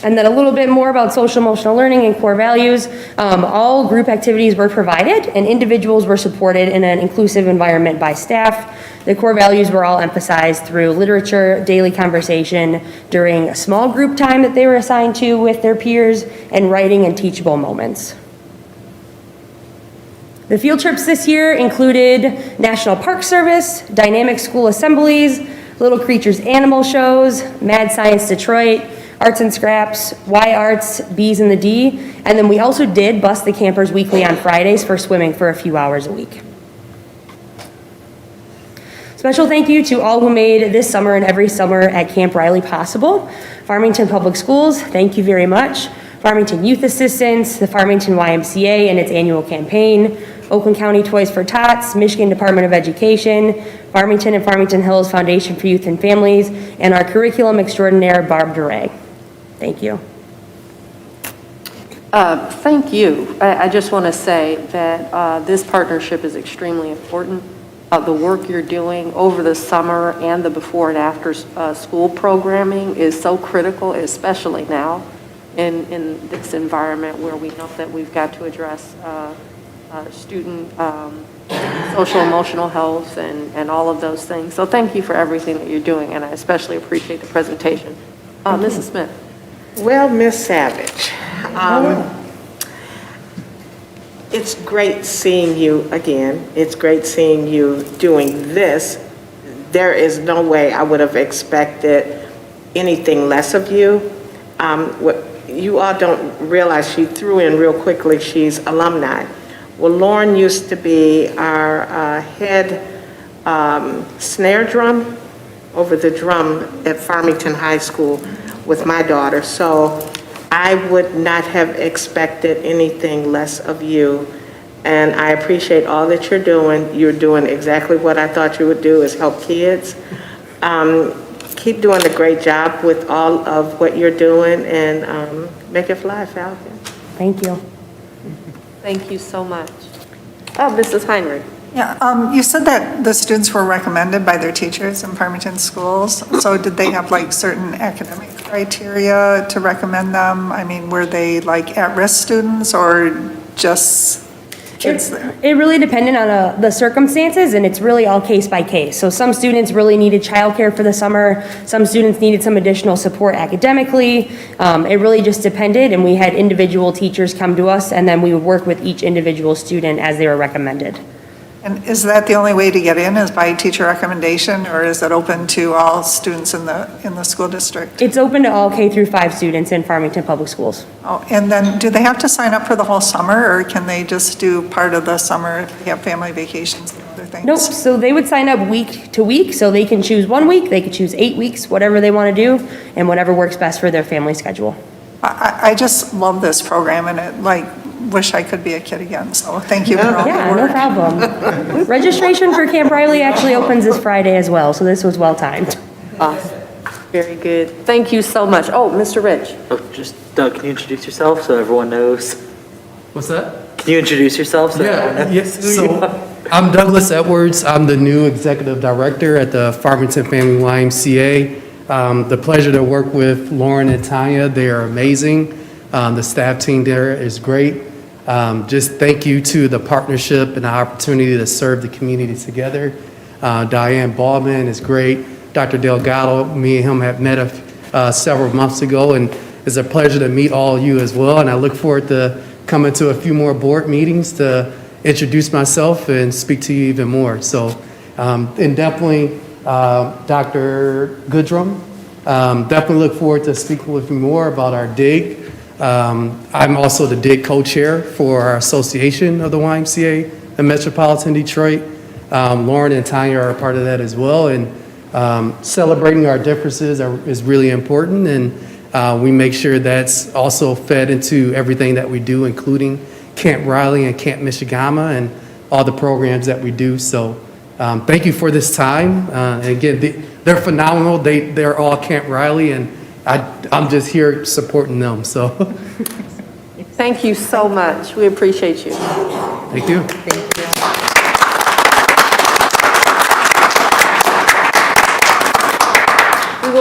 And then a little bit more about social emotional learning and core values. All group activities were provided and individuals were supported in an inclusive environment by staff. The core values were all emphasized through literature, daily conversation, during a small group time that they were assigned to with their peers, and writing and teachable moments. The field trips this year included National Park Service, dynamic school assemblies, Little Creatures animal shows, Mad Science Detroit, Arts and Scraps, Y Arts, B's and the D, and then we also did bus the campers weekly on Fridays for swimming for a few hours a week. Special thank you to all who made this summer and every summer at Camp Riley possible. Farmington Public Schools, thank you very much. Farmington Youth Assistance, the Farmington YMCA and its annual campaign, Oakland County Toys for Tots, Michigan Department of Education, Farmington and Farmington Hills Foundation for Youth and Families, and our curriculum extraordinaire, Barb DeRay. Thank you. Thank you. I just want to say that this partnership is extremely important. The work you're doing over the summer and the before and after school programming is so critical, especially now in this environment where we know that we've got to address student social emotional health and all of those things. So thank you for everything that you're doing, and I especially appreciate the presentation. Mrs. Smith. Well, Ms. Savage, it's great seeing you again. It's great seeing you doing this. There is no way I would have expected anything less of you. What you all don't realize, she threw in real quickly, she's alumni. Well, Lauren used to be our head snare drum over the drum at Farmington High School with my daughter. So I would not have expected anything less of you. And I appreciate all that you're doing. You're doing exactly what I thought you would do, is help kids. Keep doing a great job with all of what you're doing, and make it fly, Falcon. Thank you. Thank you so much. Mrs. Heinrich. Yeah, you said that the students were recommended by their teachers in Farmington schools. So did they have like certain academic criteria to recommend them? I mean, were they like at-risk students or just kids there? It really depended on the circumstances, and it's really all case by case. So some students really needed childcare for the summer. Some students needed some additional support academically. It really just depended, and we had individual teachers come to us, and then we would work with each individual student as they were recommended. And is that the only way to get in, is by teacher recommendation, or is it open to all students in the school district? It's open to all K through 5 students in Farmington Public Schools. Oh, and then do they have to sign up for the whole summer, or can they just do part of the summer if they have family vacations and other things? Nope, so they would sign up week to week, so they can choose 1 week, they could choose 8 weeks, whatever they want to do, and whatever works best for their family schedule. I just love this program, and it wish I could be a kid again, so thank you for all the Yeah, work. no problem. Registration for Camp Riley actually opens this Friday as well, so this was well timed. Awesome. Very good. Thank you so much. Oh, Mr. Rich. Oh, just, Doug, can you introduce yourself so everyone knows? What's that? Can you introduce yourself so everyone knows? Yes. who you are? I'm Douglas Edwards. I'm the new executive director at the Farmington Family YMCA. The pleasure to work with Lauren and Tanya. They are amazing. The staff team there is great. Just thank you to the partnership and the opportunity to serve the community together. Diane Baldwin is great. Dr. Delgado, me and him have met several months ago, and it's a pleasure to meet all of you as well. And I look forward to coming to a few more board meetings to introduce myself and speak to you even more. So, and definitely Dr. Goodrum, definitely look forward to speaking with you more about our dig. I'm also the DIG co-chair for our association of the YMCA in Metropolitan Detroit. Lauren and Tanya are a part of that as well, and celebrating our differences is really important, and we make sure that's also fed into everything that we do, including Camp Riley and Camp Michigama and all the programs that we do. So thank you for this time. And again, they're phenomenal. They're all Camp Riley, and I'm just here supporting them, so. Thank you so much. We appreciate you. Thank you.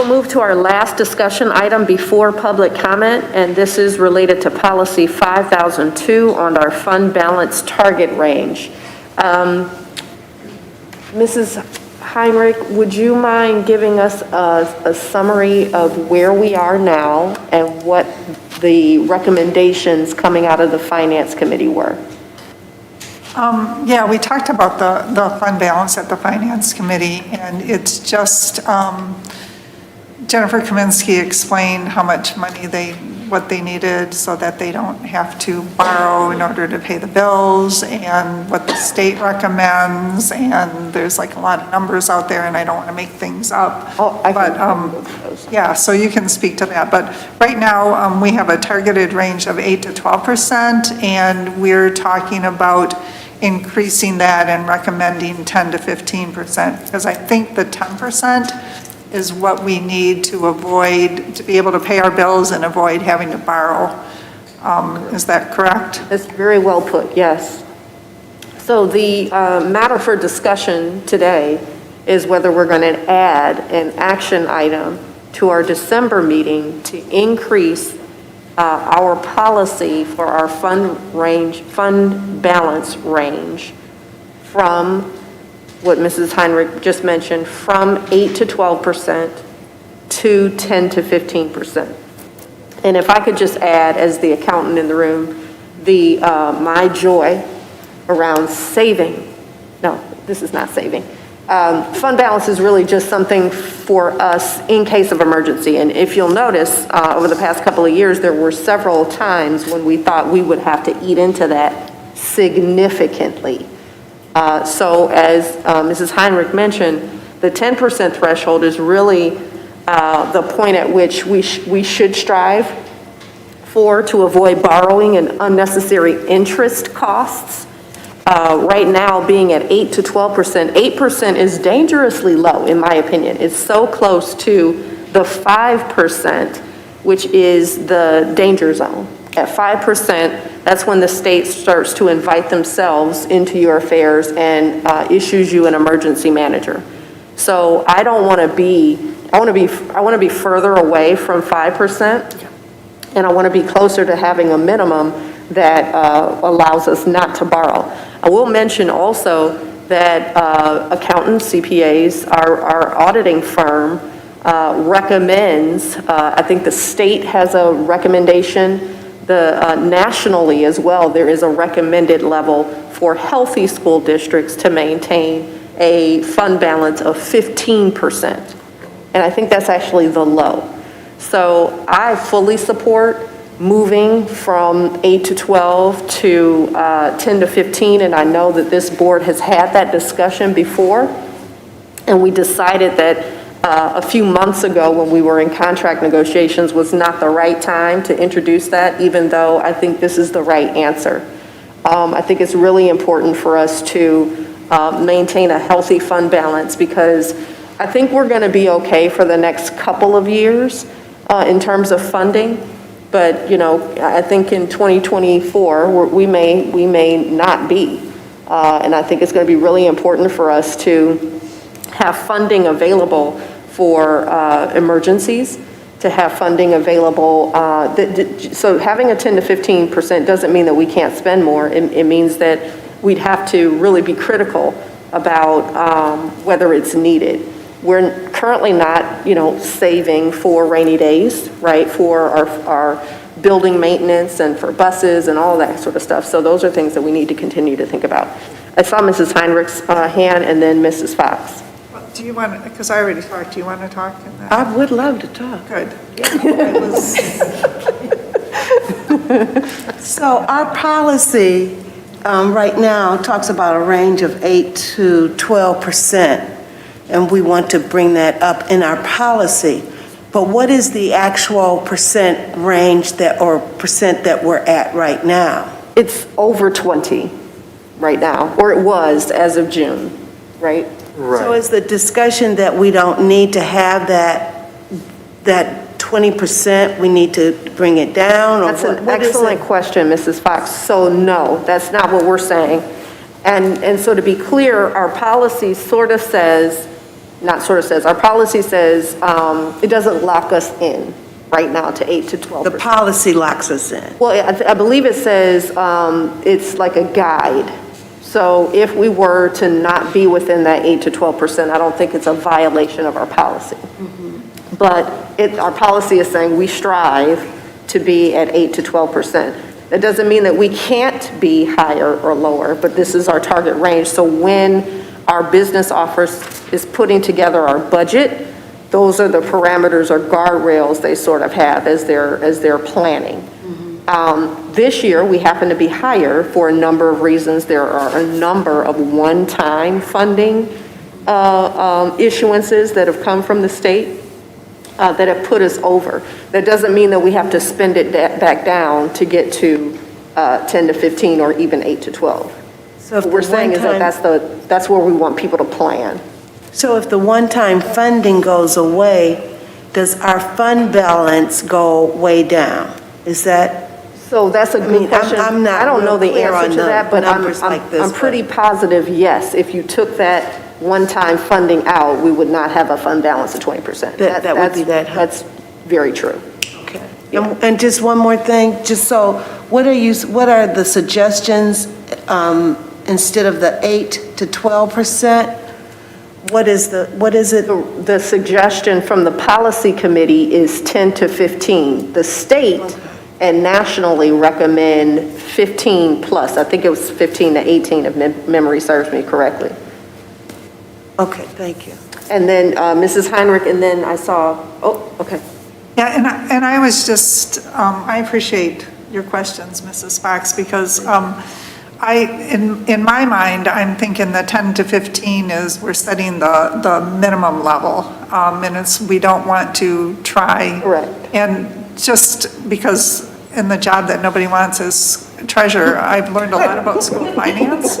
We'll move to our last discussion item before public comment, and this is related to policy 5002 on our fund balance target range. Mrs. Heinrich, would you mind giving us a summary of where we are now and what the recommendations coming out of the Finance Committee were? Yeah, we talked about the fund balance at the Finance Committee, and it's just, Jennifer Kaminsky explained how much money what they needed so that they don't have to borrow in order to pay the bills, and what the state recommends, and there's like a lot of numbers out there, and I don't want to make things up. Oh, I can look at those. Yeah, so you can speak to that, but right now, we have a targeted range of 8 to 12%, and we're talking about increasing that and recommending 10 to 15%, because I think the 10% is what we need to avoid, to be able to pay our bills and avoid having to borrow. Is that correct? That's very well put, yes. So the matter for discussion today is whether we're going to add an action item to our December meeting to increase our policy for our fund balance range from what Mrs. Heinrich just mentioned, from 8 to 12% to 10 to 15%. And if I could just add, as the accountant in the room, my joy around saving. No, this is not saving. Fund balance is really just something for us in case of emergency. And if you'll notice, over the past couple of years, there were several times when we thought we would have to eat into that significantly. So as Mrs. Heinrich mentioned, the 10% threshold is really the point at which we should strive for to avoid borrowing and unnecessary interest costs. Right now, being at 8 to 12%, 8% is dangerously low, in my opinion. It's so close to the 5%, which is the danger zone. At 5%, that's when the state starts to invite themselves into your affairs and issues you an emergency manager. So I want to be further away from 5%, and I want to be closer to having a minimum that allows us not to borrow. I will mention also that accountants, CPAs, our auditing firm recommends, I think the state has a recommendation, nationally as well, there is a recommended level for healthy school districts to maintain a fund balance of 15%. And I think that's actually the low. So I fully support moving from 8 to 12 to 10 to 15, and I know that this board has had that discussion before, and we decided that a few months ago when we were in contract negotiations was not the right time to introduce that, even though I think this is the right answer. I think it's really important for us to maintain a healthy fund balance, because I think we're going to be okay for the next couple of years in terms of funding. But, I think in 2024, we may not be. And I think it's going to be really important for us to have funding available for emergencies, to have funding available. So having a 10 to 15% doesn't mean that we can't spend more. It means that we'd have to really be critical about whether it's needed. We're currently not, saving for rainy days, right, for our building maintenance and for buses and all that sort of stuff. So those are things that we need to continue to think about. I saw Mrs. Heinrich's hand and then Mrs. Fox. Well, do you want, because I already talked, do you want to talk? I would love to talk. Good. So our policy right now talks about a range of 8 to 12%, and we want to bring that up in our policy. But what is the actual percent range percent that we're at right now? It's over 20 right now, or it was as of June, right? Right. So is the discussion that we don't need to have that 20%, we need to bring it down? Or That's an excellent question, Mrs. Fox. So no, that's not what we're saying. And so to be clear, our policy sort of says not sort of says, our policy says, it doesn't lock us in right now to 8 to 12%. The policy locks us in. Well, I believe it says it's like a guide. So if we were to not be within that 8 to 12%, I don't think it's a violation of our policy. But our policy is saying we strive to be at 8 to 12%. That doesn't mean that we can't be higher or lower, but this is our target range. So when our business office is putting together our budget, those are the parameters or guardrails they sort of have as they're planning. This year, we happen to be higher for a number of reasons. There are a number of one-time funding issuances that have come from the state that have put us over. That doesn't mean that we have to spend it back down to get to 10 to 15 or even 8 to 12. So if What we're saying is that that's where we want people to plan. So if the one-time funding goes away, does our fund balance go way down? Is that? So that's a good question. I'm not I don't know the real clear answer on to the that, but numbers like this, I'm pretty positive, yes. If you took that one-time funding out, we would not have a fund balance of 20%. That would be that high. That's very true. Okay. And just one more thing, just so, what are the suggestions instead of the 8 to 12%? What is it? The suggestion from the policy committee is 10 to 15. The state and nationally recommend 15 plus. I think it was 15 to 18 if memory serves me correctly. Okay, thank you. And then Mrs. Heinrich, and then I saw, okay. Yeah, and I was just, I appreciate your questions, Mrs. Fox, because in my mind, I'm thinking the 10 to 15 is we're setting the minimum level. And we don't want to try. Correct. And just because in the job that nobody wants as treasurer, I've learned a lot about school finance.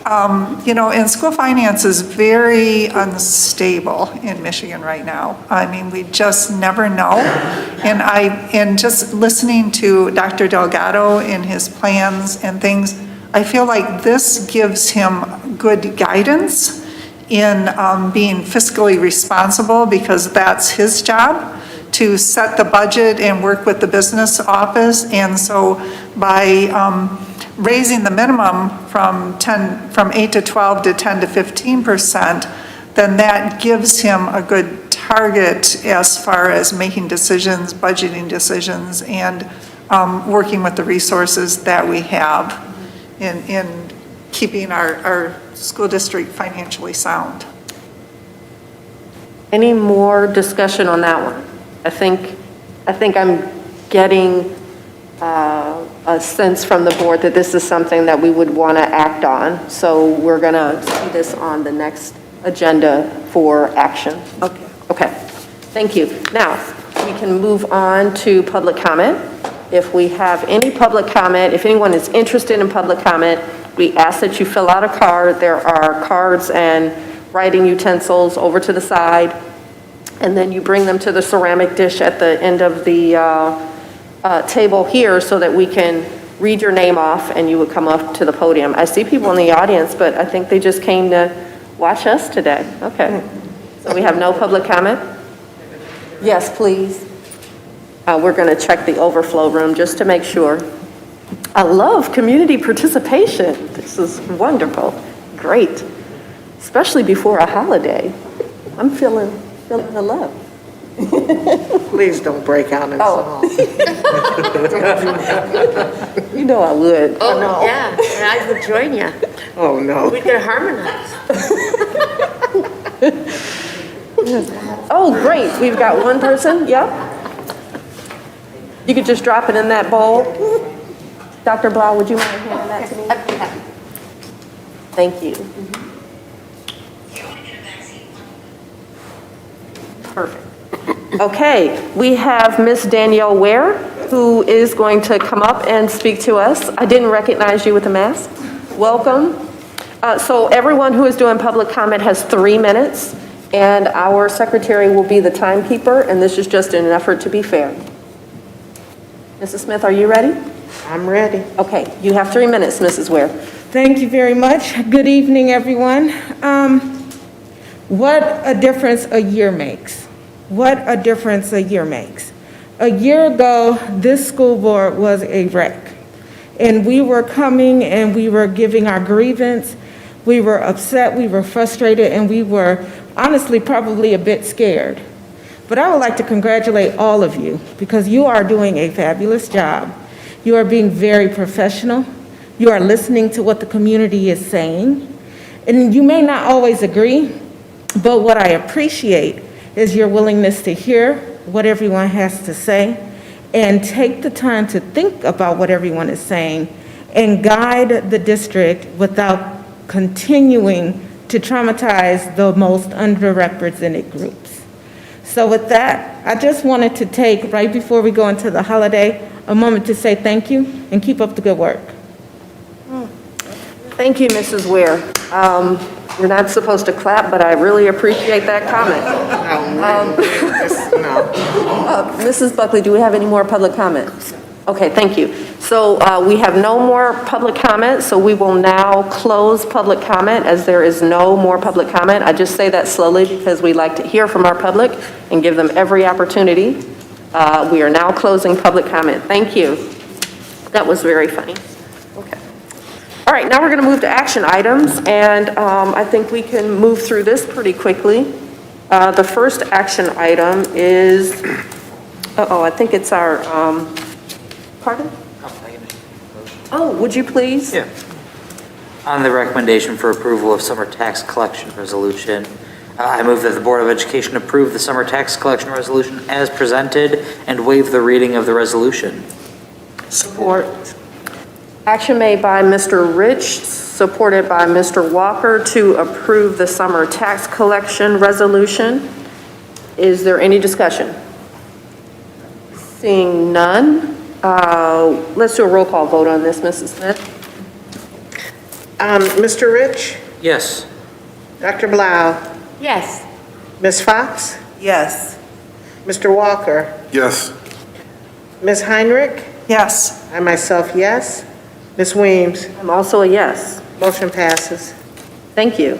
And school finance is very unstable in Michigan right now. I mean, we just never know. And just listening to Dr. Delgado in his plans and things, I feel like this gives him good guidance in being fiscally responsible, because that's his job, to set the budget and work with the business office. And so by raising the minimum from 8 to 12 to 10 to 15%, then that gives him a good target as far as making decisions, budgeting decisions, and working with the resources that we have in keeping our school district financially sound. Any more discussion on that one? I think I'm getting a sense from the board that this is something that we would want to act on. So we're going to see this on the next agenda for action. Okay. Thank you. Now, we can move on to public comment. If we have any public comment, if anyone is interested in public comment, we ask that you fill out a card. There are cards and writing utensils over to the side, and then you bring them to the ceramic dish at the end of the table here so that we can read your name off and you would come up to the podium. I see people in the audience, but I think they just came to watch us today. Okay. So we have no public comment? Yes, please. We're going to check the overflow room just to make sure. I love community participation. This is wonderful. Great. Especially before a holiday. I'm feeling the love. Please don't break out in song. You know I would. Oh, no. Yeah, and I would join you. Oh, no. We could harmonize. Oh, great. We've got one person. Yep. You could just drop it in that bowl. Dr. Blau, would you mind handing that to me? Thank you. Perfect. Okay, we have Miss Danielle Ware, who is going to come up and speak to us. I didn't recognize you with the mask. Welcome. So everyone who is doing public comment has 3 minutes, and our secretary will be the timekeeper, and this is just in an effort to be fair. Mrs. Smith, are you ready? I'm ready. Okay, you have 3 minutes, Mrs. Ware. Thank you very much. Good evening, everyone. What a difference a year makes. What a difference a year makes. A year ago, this school board was a wreck. And we were coming and we were giving our grievance. We were upset, we were frustrated, and we were honestly probably a bit scared. But I would like to congratulate all of you because you are doing a fabulous job. You are being very professional. You are listening to what the community is saying. And you may not always agree, but what I appreciate is your willingness to hear what everyone has to say and take the time to think about what everyone is saying and guide the district without continuing to traumatize the most underrepresented groups. So with that, I just wanted to take, right before we go into the holiday, a moment to say thank you and keep up the good work. Thank you, Mrs. Ware. You're not supposed to clap, but I really appreciate that comment. Mrs. Buckley, do we have any more public comment? Okay, thank you. So we have no more public comment, so we will now close public comment as there is no more public comment. I just say that slowly because we like to hear from our public and give them every opportunity. We are now closing public comment. Thank you. That was very funny. Okay. All right, now we're going to move to action items, and I think we can move through this pretty quickly. The first action item is, I think it's our, pardon? Oh, would you please? Yeah. On the recommendation for approval of summer tax collection resolution, I move that the Board of Education approve the summer tax collection resolution as presented and waive the reading of the resolution. Support. Action made by Mr. Rich, supported by Mr. Walker to approve the summer tax collection resolution. Is there any discussion? Seeing none, let's do a roll call vote on this, Mrs. Smith. Mr. Rich? Yes. Dr. Blau? Yes. Ms. Fox? Yes. Mr. Walker? Yes. Ms. Heinrich? Yes. I myself, yes. Ms. Weems? I'm also a yes. Motion passes. Thank you.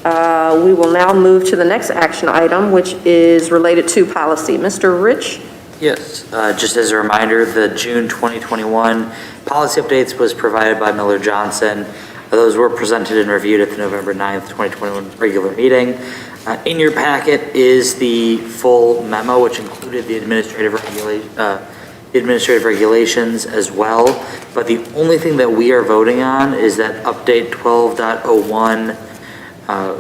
We will now move to the next action item, which is related to policy. Mr. Rich? Yes. Just as a reminder, the June 2021 policy updates was provided by Miller Johnson. Those were presented and reviewed at the November 9th, 2021 regular meeting. In your packet is the full memo, which included the administrative regulations as well. But the only thing that we are voting on is that update 12.01,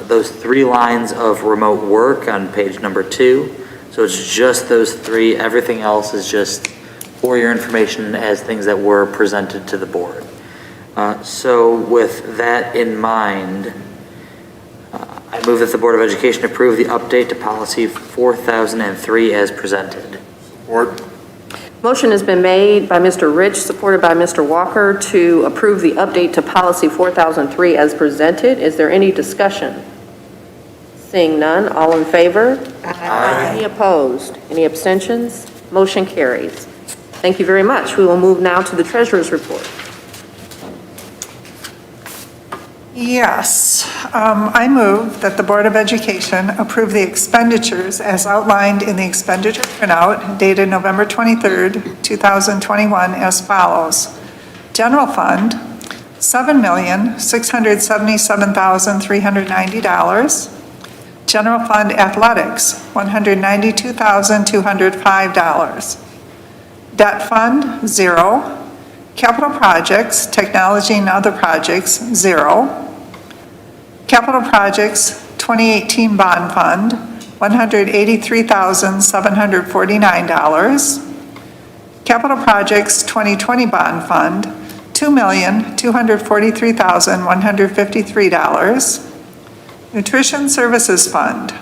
those 3 lines of remote work on page number 2. So it's just those 3. Everything else is just for your information as things that were presented to the board. So with that in mind, I move that the Board of Education approve the update to policy 4003 as presented. Support. Motion has been made by Mr. Rich, supported by Mr. Walker, to approve the update to policy 4003 as presented. Is there any discussion? Seeing none, all in favor? Aye. Any opposed? Any abstentions? Motion carries. Thank you very much. We will move now to the treasurer's report. Yes, I move that the Board of Education approve the expenditures as outlined in the expenditure printout dated November 23rd, 2021 as follows. General Fund, $7,677,390. General Fund Athletics, $192,205. Debt Fund, 0. Capital Projects, Technology and Other Projects, 0. Capital Projects 2018 Bond Fund, $183,749. Capital Projects 2020 Bond Fund, $2,243,153. Nutrition Services Fund,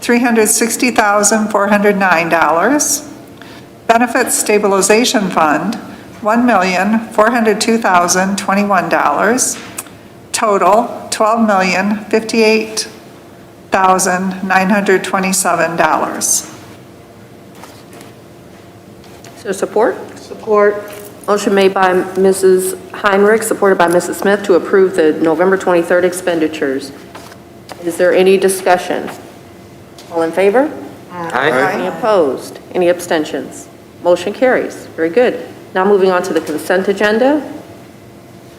$360,409. Benefits Stabilization Fund, $1,402,021. Total, $12,058,927. Is there support? Support. Motion made by Mrs. Heinrich, supported by Mrs. Smith, to approve the November 23rd expenditures. Is there any discussion? All in favor? Aye. Any opposed? Any abstentions? Motion carries. Very good. Now moving on to the consent agenda.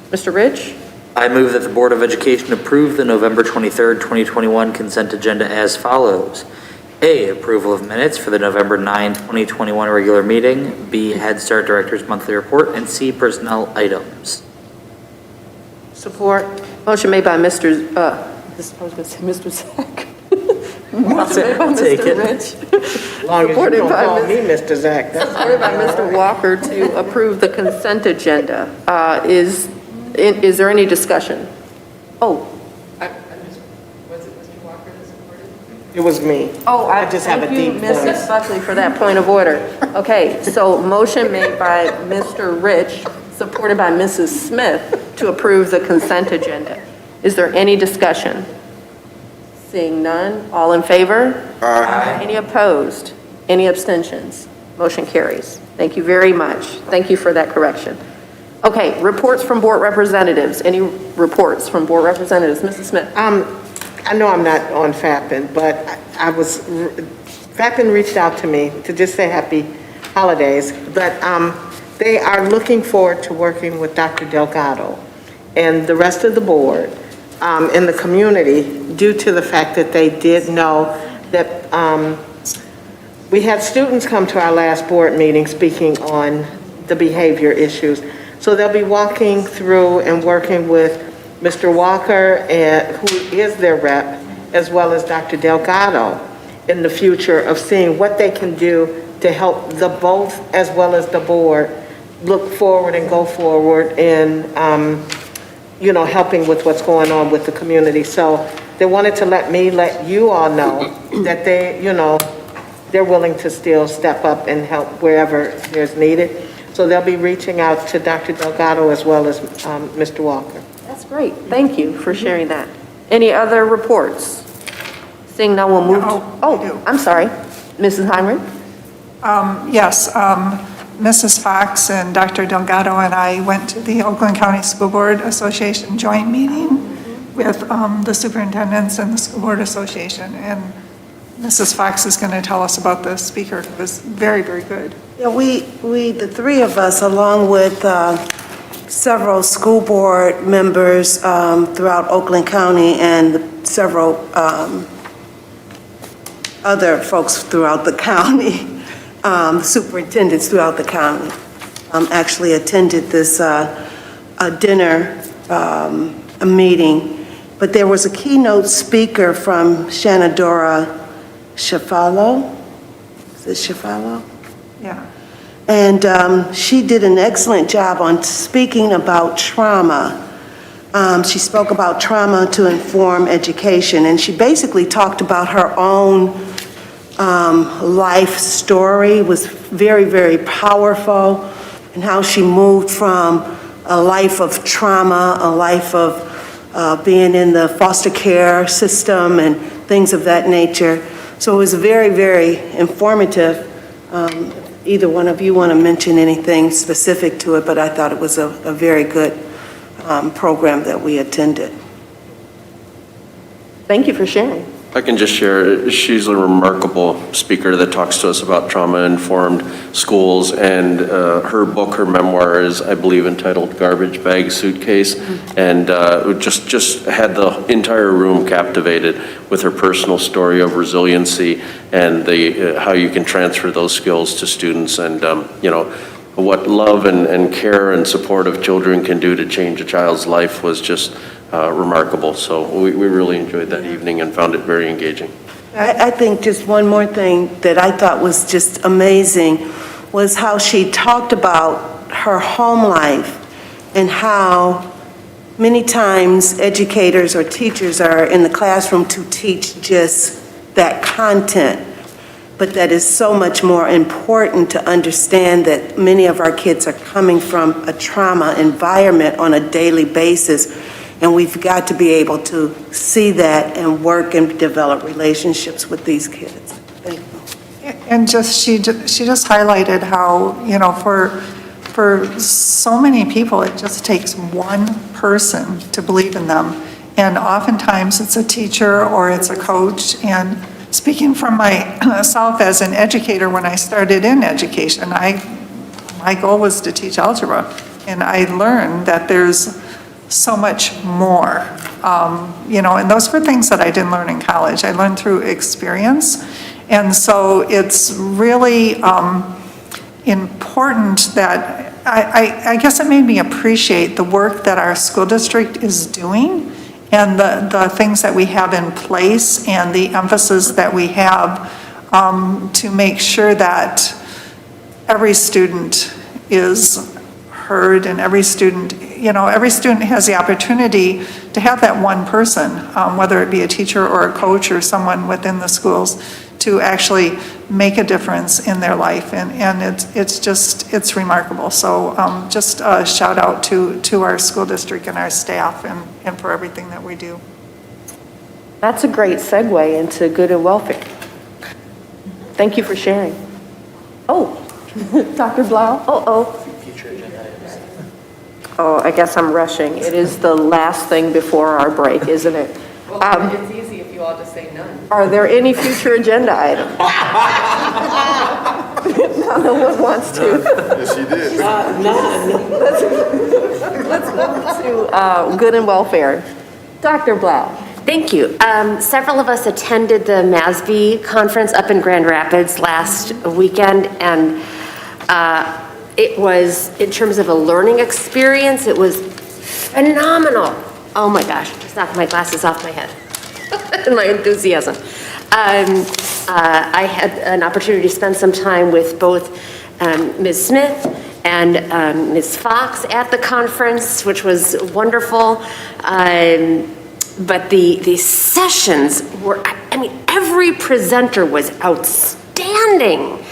Mr. Rich? I move that the Board of Education approve the November 23rd, 2021 consent agenda as follows. A, approval of minutes for the November 9, 2021 regular meeting. B, Head Start Director's monthly report. And C, personnel items. Support. Motion made by Mr. I was going to say Mr. Zach. Motion made by I'll take Mr. it. Rich. Long as you Supported don't by call Ms. me Mr. Zach. That's Supported by Mr. Walker to approve the consent agenda. Is there any discussion? Oh, I'm just, was it Mr. Walker that supported? It was me. oh, I just have a thank you, deep Mrs. voice. Buckley, for that point of order. Okay, so motion made by Mr. Rich, supported by Mrs. Smith to approve the consent agenda. Is there any discussion? Seeing none, all in favor? Aye. Any opposed? Any abstentions? Motion carries. Thank you very much. Thank you for that correction. Okay, reports from board representatives. Any reports from board representatives? Mrs. Smith? I know I'm not on FAPN, but FAPN reached out to me to just say happy holidays, but they are looking forward to working with Dr. Delgado and the rest of the board in the community due to the fact that they did know that we had students come to our last board meeting speaking on the behavior issues. So they'll be walking through and working with Mr. Walker, who is their rep, as well as Dr. Delgado in the future of seeing what they can do to help the both as well as the board look forward and go forward in, helping with what's going on with the community. So they wanted to let you all know that they're willing to still step up and help wherever there's needed. So they'll be reaching out to Dr. Delgado as well as Mr. Walker. That's great. Thank you for sharing that. Any other reports? Seeing none, we'll move. I'm sorry. Mrs. Heinrich? Yes, Mrs. Fox and Dr. Delgado and I went to the Oakland County School Board Association joint meeting with the superintendents and the School Board Association. And Mrs. Fox is going to tell us about the speaker. It was very, very good. Yeah, we, the three of us, along with several school board members throughout Oakland County and several other folks throughout the county, superintendents throughout the county, actually attended this dinner, a meeting. But there was a keynote speaker from Shanadora Shafalo. Is it Shafalo? Yeah. And she did an excellent job on speaking about trauma. She spoke about trauma to inform education, and she basically talked about her own life story. It was very, very powerful, and how she moved from a life of trauma, a life of being in the foster care system and things of that nature. So it was very, very informative. Either one of you want to mention anything specific to it, but I thought it was a very good program that we attended. Thank you for sharing. I can just share, she's a remarkable speaker that talks to us about trauma-informed schools, and her book, her memoir is, I believe, entitled Garbage Bag Suitcase, and just had the entire room captivated with her personal story of resiliency and how you can transfer those skills to students, and what love and care and support of children can do to change a child's life was just remarkable. So we really enjoyed that evening and found it very engaging. I think just one more thing that I thought was just amazing was how she talked about her home life and how many times educators or teachers are in the classroom to teach just that content, but that is so much more important to understand that many of our kids are coming from a trauma environment on a daily basis. And we've got to be able to see that and work and develop relationships with these kids. Thank you. And she just highlighted how, for so many people, it just takes one person to believe in them And oftentimes, it's a teacher or it's a coach. And speaking from myself as an educator, when I started in education, my goal was to teach algebra. And I learned that there's so much more, and those were things that I didn't learn in college. I learned through experience. And so it's really important that, I guess it made me appreciate the work that our school district is doing and the things that we have in place and the emphasis that we have to make sure that every student is heard and every student has the opportunity to have that one person, whether it be a teacher or a coach or someone within the schools, to actually make a difference in their life. And it's remarkable. So just a shout out to our school district and our staff and for everything that we do. That's a great segue into good and welfare. Thank you for sharing. Oh, Dr. Blau? Future agenda items. Oh, I guess I'm rushing. It is the last thing before our break, isn't it? Well, it's easy if you all just say none. Are there any future agenda items? No one wants to. Yes, you did. Let's move to good and welfare. Dr. Blau. Thank you. Several of us attended the MASB conference up in Grand Rapids last weekend, and it was, in terms of a learning experience, it was phenomenal. Oh my gosh, just knocked my glasses off my head and my enthusiasm. I had an opportunity to spend some time with both Ms. Smith and Ms. Fox at the conference, which was wonderful. But the sessions were, every presenter was outstanding.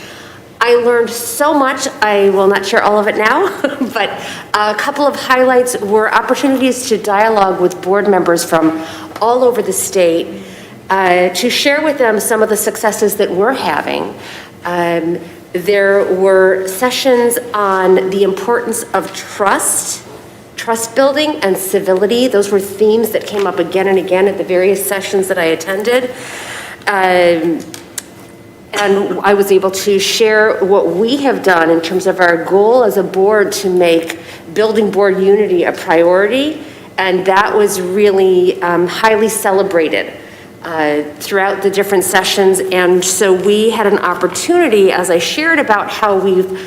I learned so much. I will not share all of it now, but a couple of highlights were opportunities to dialogue with board members from all over the state, to share with them some of the successes that we're having. There were sessions on the importance of trust building and civility. Those were themes that came up again and again at the various sessions that I attended. And I was able to share what we have done in terms of our goal as a board to make building board unity a priority. And that was really highly celebrated throughout the different sessions. And so we had an opportunity, as I shared about how we've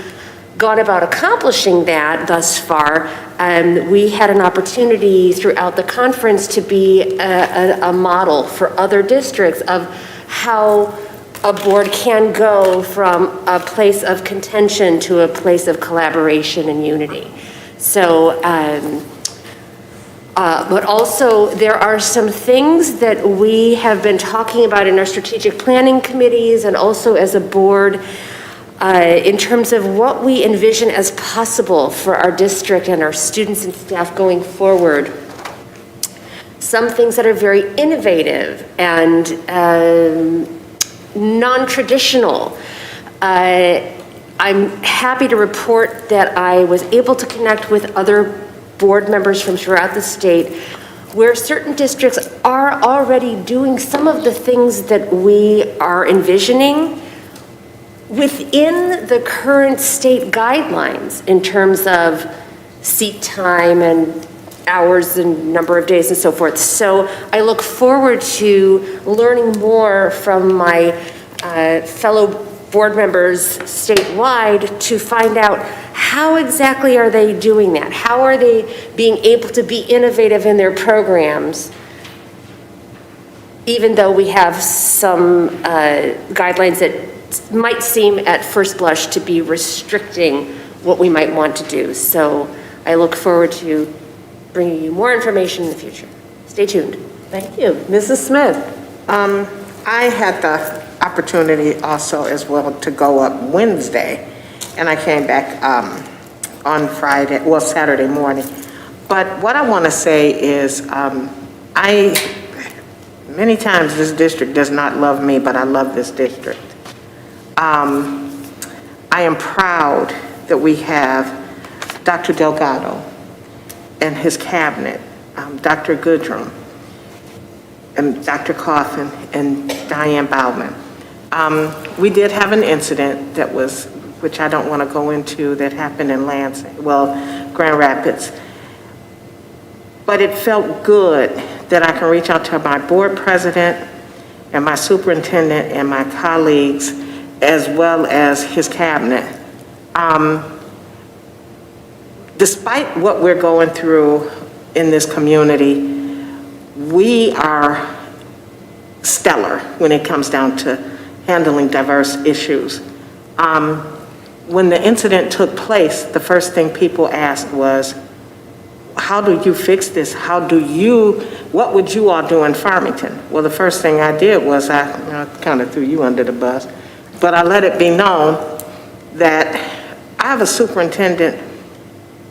gone about accomplishing that thus far, we had an opportunity throughout the conference to be a model for other districts of how a board can go from a place of contention to a place of collaboration and unity. So, but also there are some things that we have been talking about in our strategic planning committees and also as a board in terms of what we envision as possible for our district and our students and staff going forward. Some things that are very innovative and non-traditional. I'm happy to report that I was able to connect with other board members from throughout the state where certain districts are already doing some of the things that we are envisioning within the current state guidelines in terms of seat time and hours and number of days and so forth. So I look forward to learning more from my fellow board members statewide to find out how exactly are they doing that? How are they being able to be innovative in their programs, even though we have some guidelines that might seem at first blush to be restricting what we might want to do. So I look forward to bringing you more information in the future. Stay tuned. Thank you. Mrs. Smith. I had the opportunity also as well to go up Wednesday, and I came back on Saturday morning. But what I want to say is many times this district does not love me, but I love this district. I am proud that we have Dr. Delgado and his cabinet, Dr. Goodrum, and Dr. Coffin and Diane Bauman. We did have an incident that was, which I don't want to go into, that happened in Grand Rapids. But it felt good that I can reach out to my board president and my superintendent and my colleagues, as well as his cabinet. Despite what we're going through in this community, we are stellar when it comes down to handling diverse issues. When the incident took place, the first thing people asked was, how do you fix this? What would you all do in Farmington? Well, the first thing I did was I kind of threw you under the bus, but I let it be known that I have a superintendent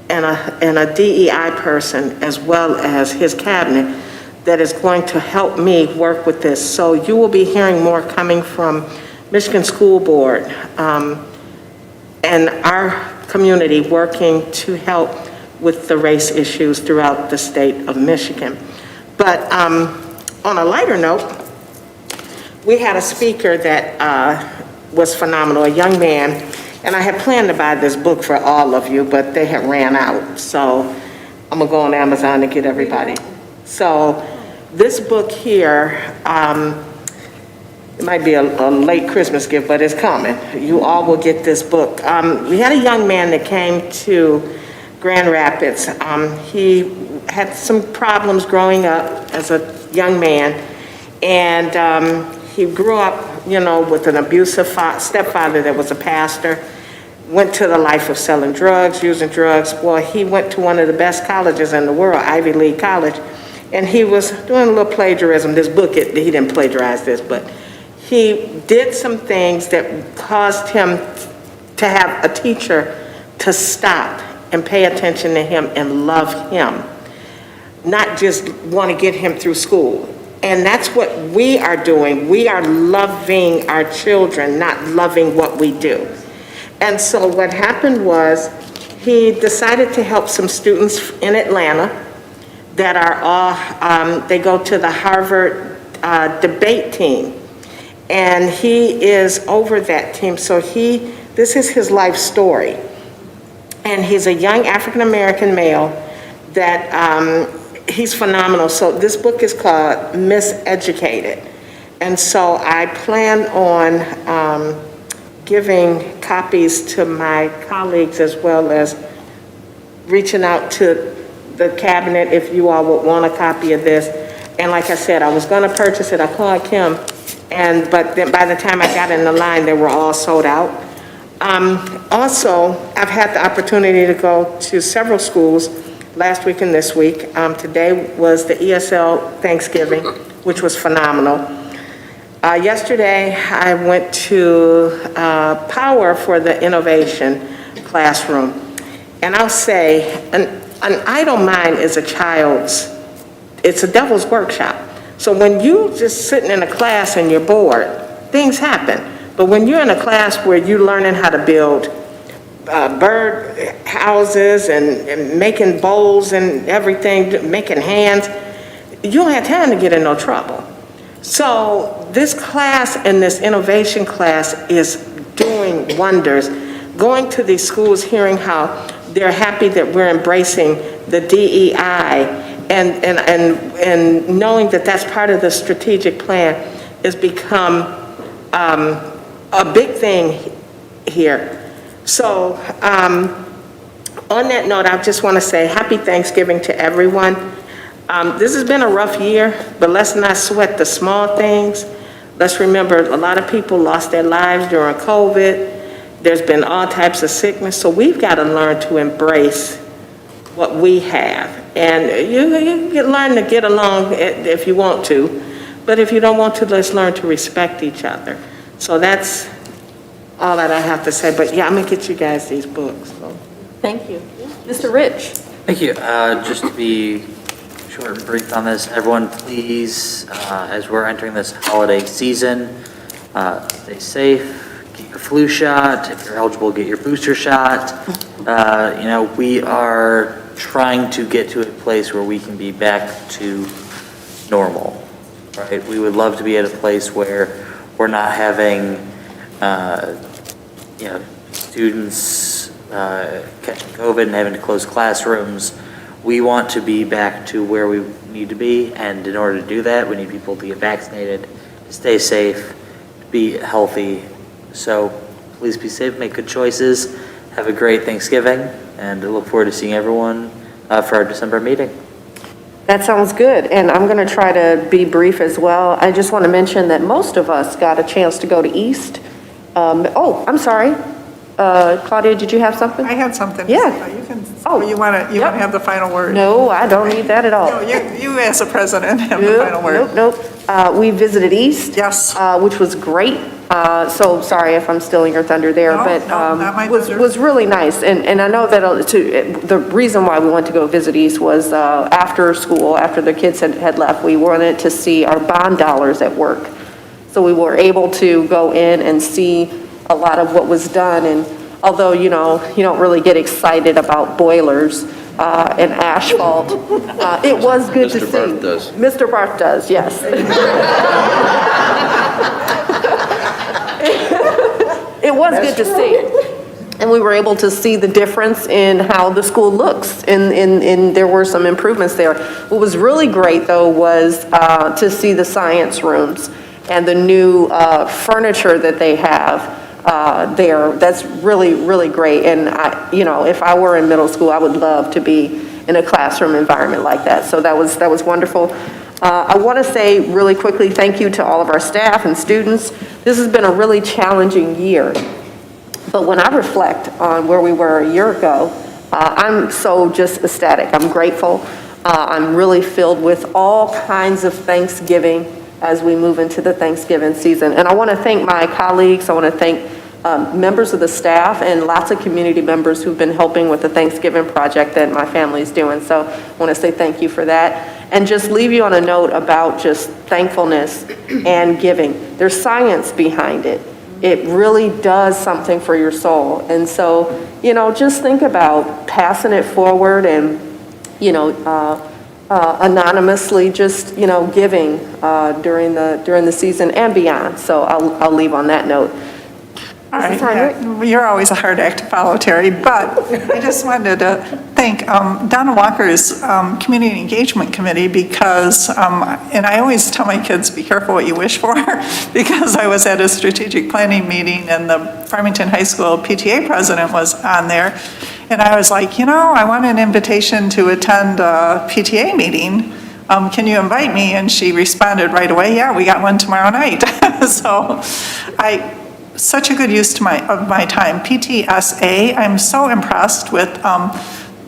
and a DEI person, as well as his cabinet, that is going to help me work with this. So you will be hearing more coming from Michigan School Board and our community working to help with the race issues throughout the state of Michigan. But on a lighter note, we had a speaker that was phenomenal, a young man, and I had planned to buy this book for all of you, but they had ran out. So I'm gonna go on Amazon to get everybody. So this book here, it might be a late Christmas gift, but it's coming. You all will get this book. We had a young man that came to Grand Rapids. He had some problems growing up as a young man, and he grew up, with an abusive stepfather that was a pastor, went to the life of selling drugs, using drugs. Well, he went to one of the best colleges in the world, Ivy League College, and he was doing a little plagiarism. This book, he didn't plagiarize this, but he did some things that caused him to have a teacher to stop and pay attention to him and love him, not just want to get him through school. And that's what we are doing. We are loving our children, not loving what we do. And so what happened was he decided to help some students in Atlanta that are all, they go to the Harvard debate team. And he is over that team. So this is his life story. And he's a young African-American male that he's phenomenal. So this book is called Miseducated. And so I plan on giving copies to my colleagues, as well as reaching out to the cabinet if you all would want a copy of this. And like I said, I was going to purchase it. I called Kim, but then by the time I got in the line, they were all sold out. Also, I've had the opportunity to go to several schools last week and this week. Today was the ESL Thanksgiving, which was phenomenal. Yesterday, I went to Power for the Innovation Classroom. And I'll say, an idle mind is it's a devil's workshop. So when you just sitting in a class and you're bored, things happen. But when you're in a class where you're learning how to build bird houses and making bowls and everything, making hands, you don't have time to get in no trouble. So this class and this innovation class is doing wonders. Going to these schools, hearing how they're happy that we're embracing the DEI, and knowing that that's part of the strategic plan has become a big thing here. So on that note, I just want to say happy Thanksgiving to everyone. This has been a rough year, but let's not sweat the small things. Let's remember a lot of people lost their lives during COVID. There's been all types of sickness, so we've got to learn to embrace what we have. And you can learn to get along if you want to, but if you don't want to, let's learn to respect each other. So that's all that I have to say, but yeah, I'm gonna get you guys these books. So. Thank you. Mr. Rich. Thank you. Just to be short and brief on this, everyone please, as we're entering this holiday season, stay safe, get your flu shot. If you're eligible, get your booster shot. We are trying to get to a place where we can be back to normal. right? We would love to be at a place where we're not having, students catching COVID and having to close classrooms. We want to be back to where we need to be, and in order to do that, we need people to get vaccinated, to stay safe, to be healthy. So please be safe, make good choices, have a great Thanksgiving, and I look forward to seeing everyone for our December meeting. That sounds good, and I'm going to try to be brief as well. I just want to mention that most of us got a chance to go to East. I'm sorry. Claudia, did you have something? I had something. Yeah. You can, you want to have the final word? No, I don't need that at all. No, you as a president have the final word. Nope. We visited East. Yes. Which was great. So sorry if I'm stealing your thunder there, but not my thunder. was really nice. And I know that the reason why we went to go visit East was after school, after the kids had left, we wanted to see our bond dollars at work. So we were able to go in and see a lot of what was done. And although, you don't really get excited about boilers and asphalt, it was good to see. Mr. Barth does. Mr. Barth does, yes. It was good to see. And we were able to see the difference in how the school looks, and there were some improvements there. What was really great, though, was to see the science rooms and the new furniture that they have there. That's really, really great. And if I were in middle school, I would love to be in a classroom environment like that. So that was wonderful. I want to say really quickly thank you to all of our staff and students. This has been a really challenging year. But when I reflect on where we were a year ago, I'm so just ecstatic. I'm grateful. I'm really filled with all kinds of Thanksgiving as we move into the Thanksgiving season. And I want to thank my colleagues. I want to thank members of the staff and lots of community members who've been helping with the Thanksgiving project that my family's doing. So I want to say thank you for that. And just leave you on a note about just thankfulness and giving. There's science behind it. It really does something for your soul. And so, just think about passing it forward and, anonymously just, giving during the season and beyond. So I'll leave on that note. All right, yeah, you're always a hard act to follow, Terry, but I just wanted to thank Donna Walker's Community Engagement Committee because, and I always tell my kids, be careful what you wish for, because I was at a strategic planning meeting and the Farmington High School PTA president was on there, and I was like, I want an invitation to attend a PTA meeting. Can you invite me? And she responded right away, yeah, we got one tomorrow night. So such a good use of my time. PTSA, I'm so impressed with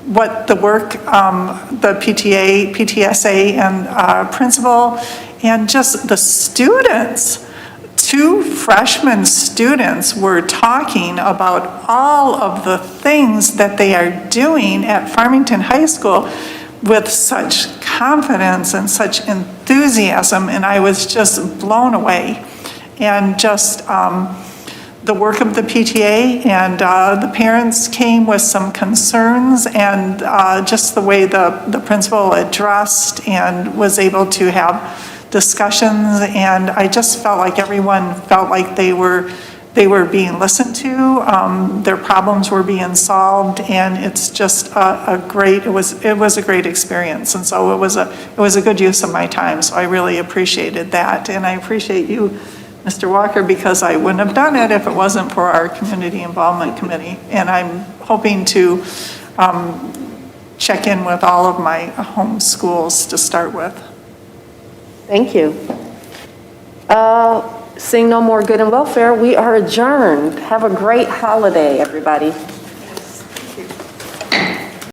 what the work the PTA, PTSA and principal and just the students. 2 freshman students were talking about all of the things that they are doing at Farmington High School with such confidence and such enthusiasm, and I was just blown away. And just the work of the PTA, and the parents came with some concerns, and just the way the principal addressed and was able to have discussions, and I just felt like everyone felt like they were being listened to, their problems were being solved, and it's just it was a great experience, and so it was a good use of my time, so I really appreciated that, and I appreciate you, Mr. Walker, because I wouldn't have done it if it wasn't for our Community Involvement Committee. And I'm hoping to check in with all of my home schools to start with. Thank you. Seeing no more good and welfare, we are adjourned. Have a great holiday, everybody.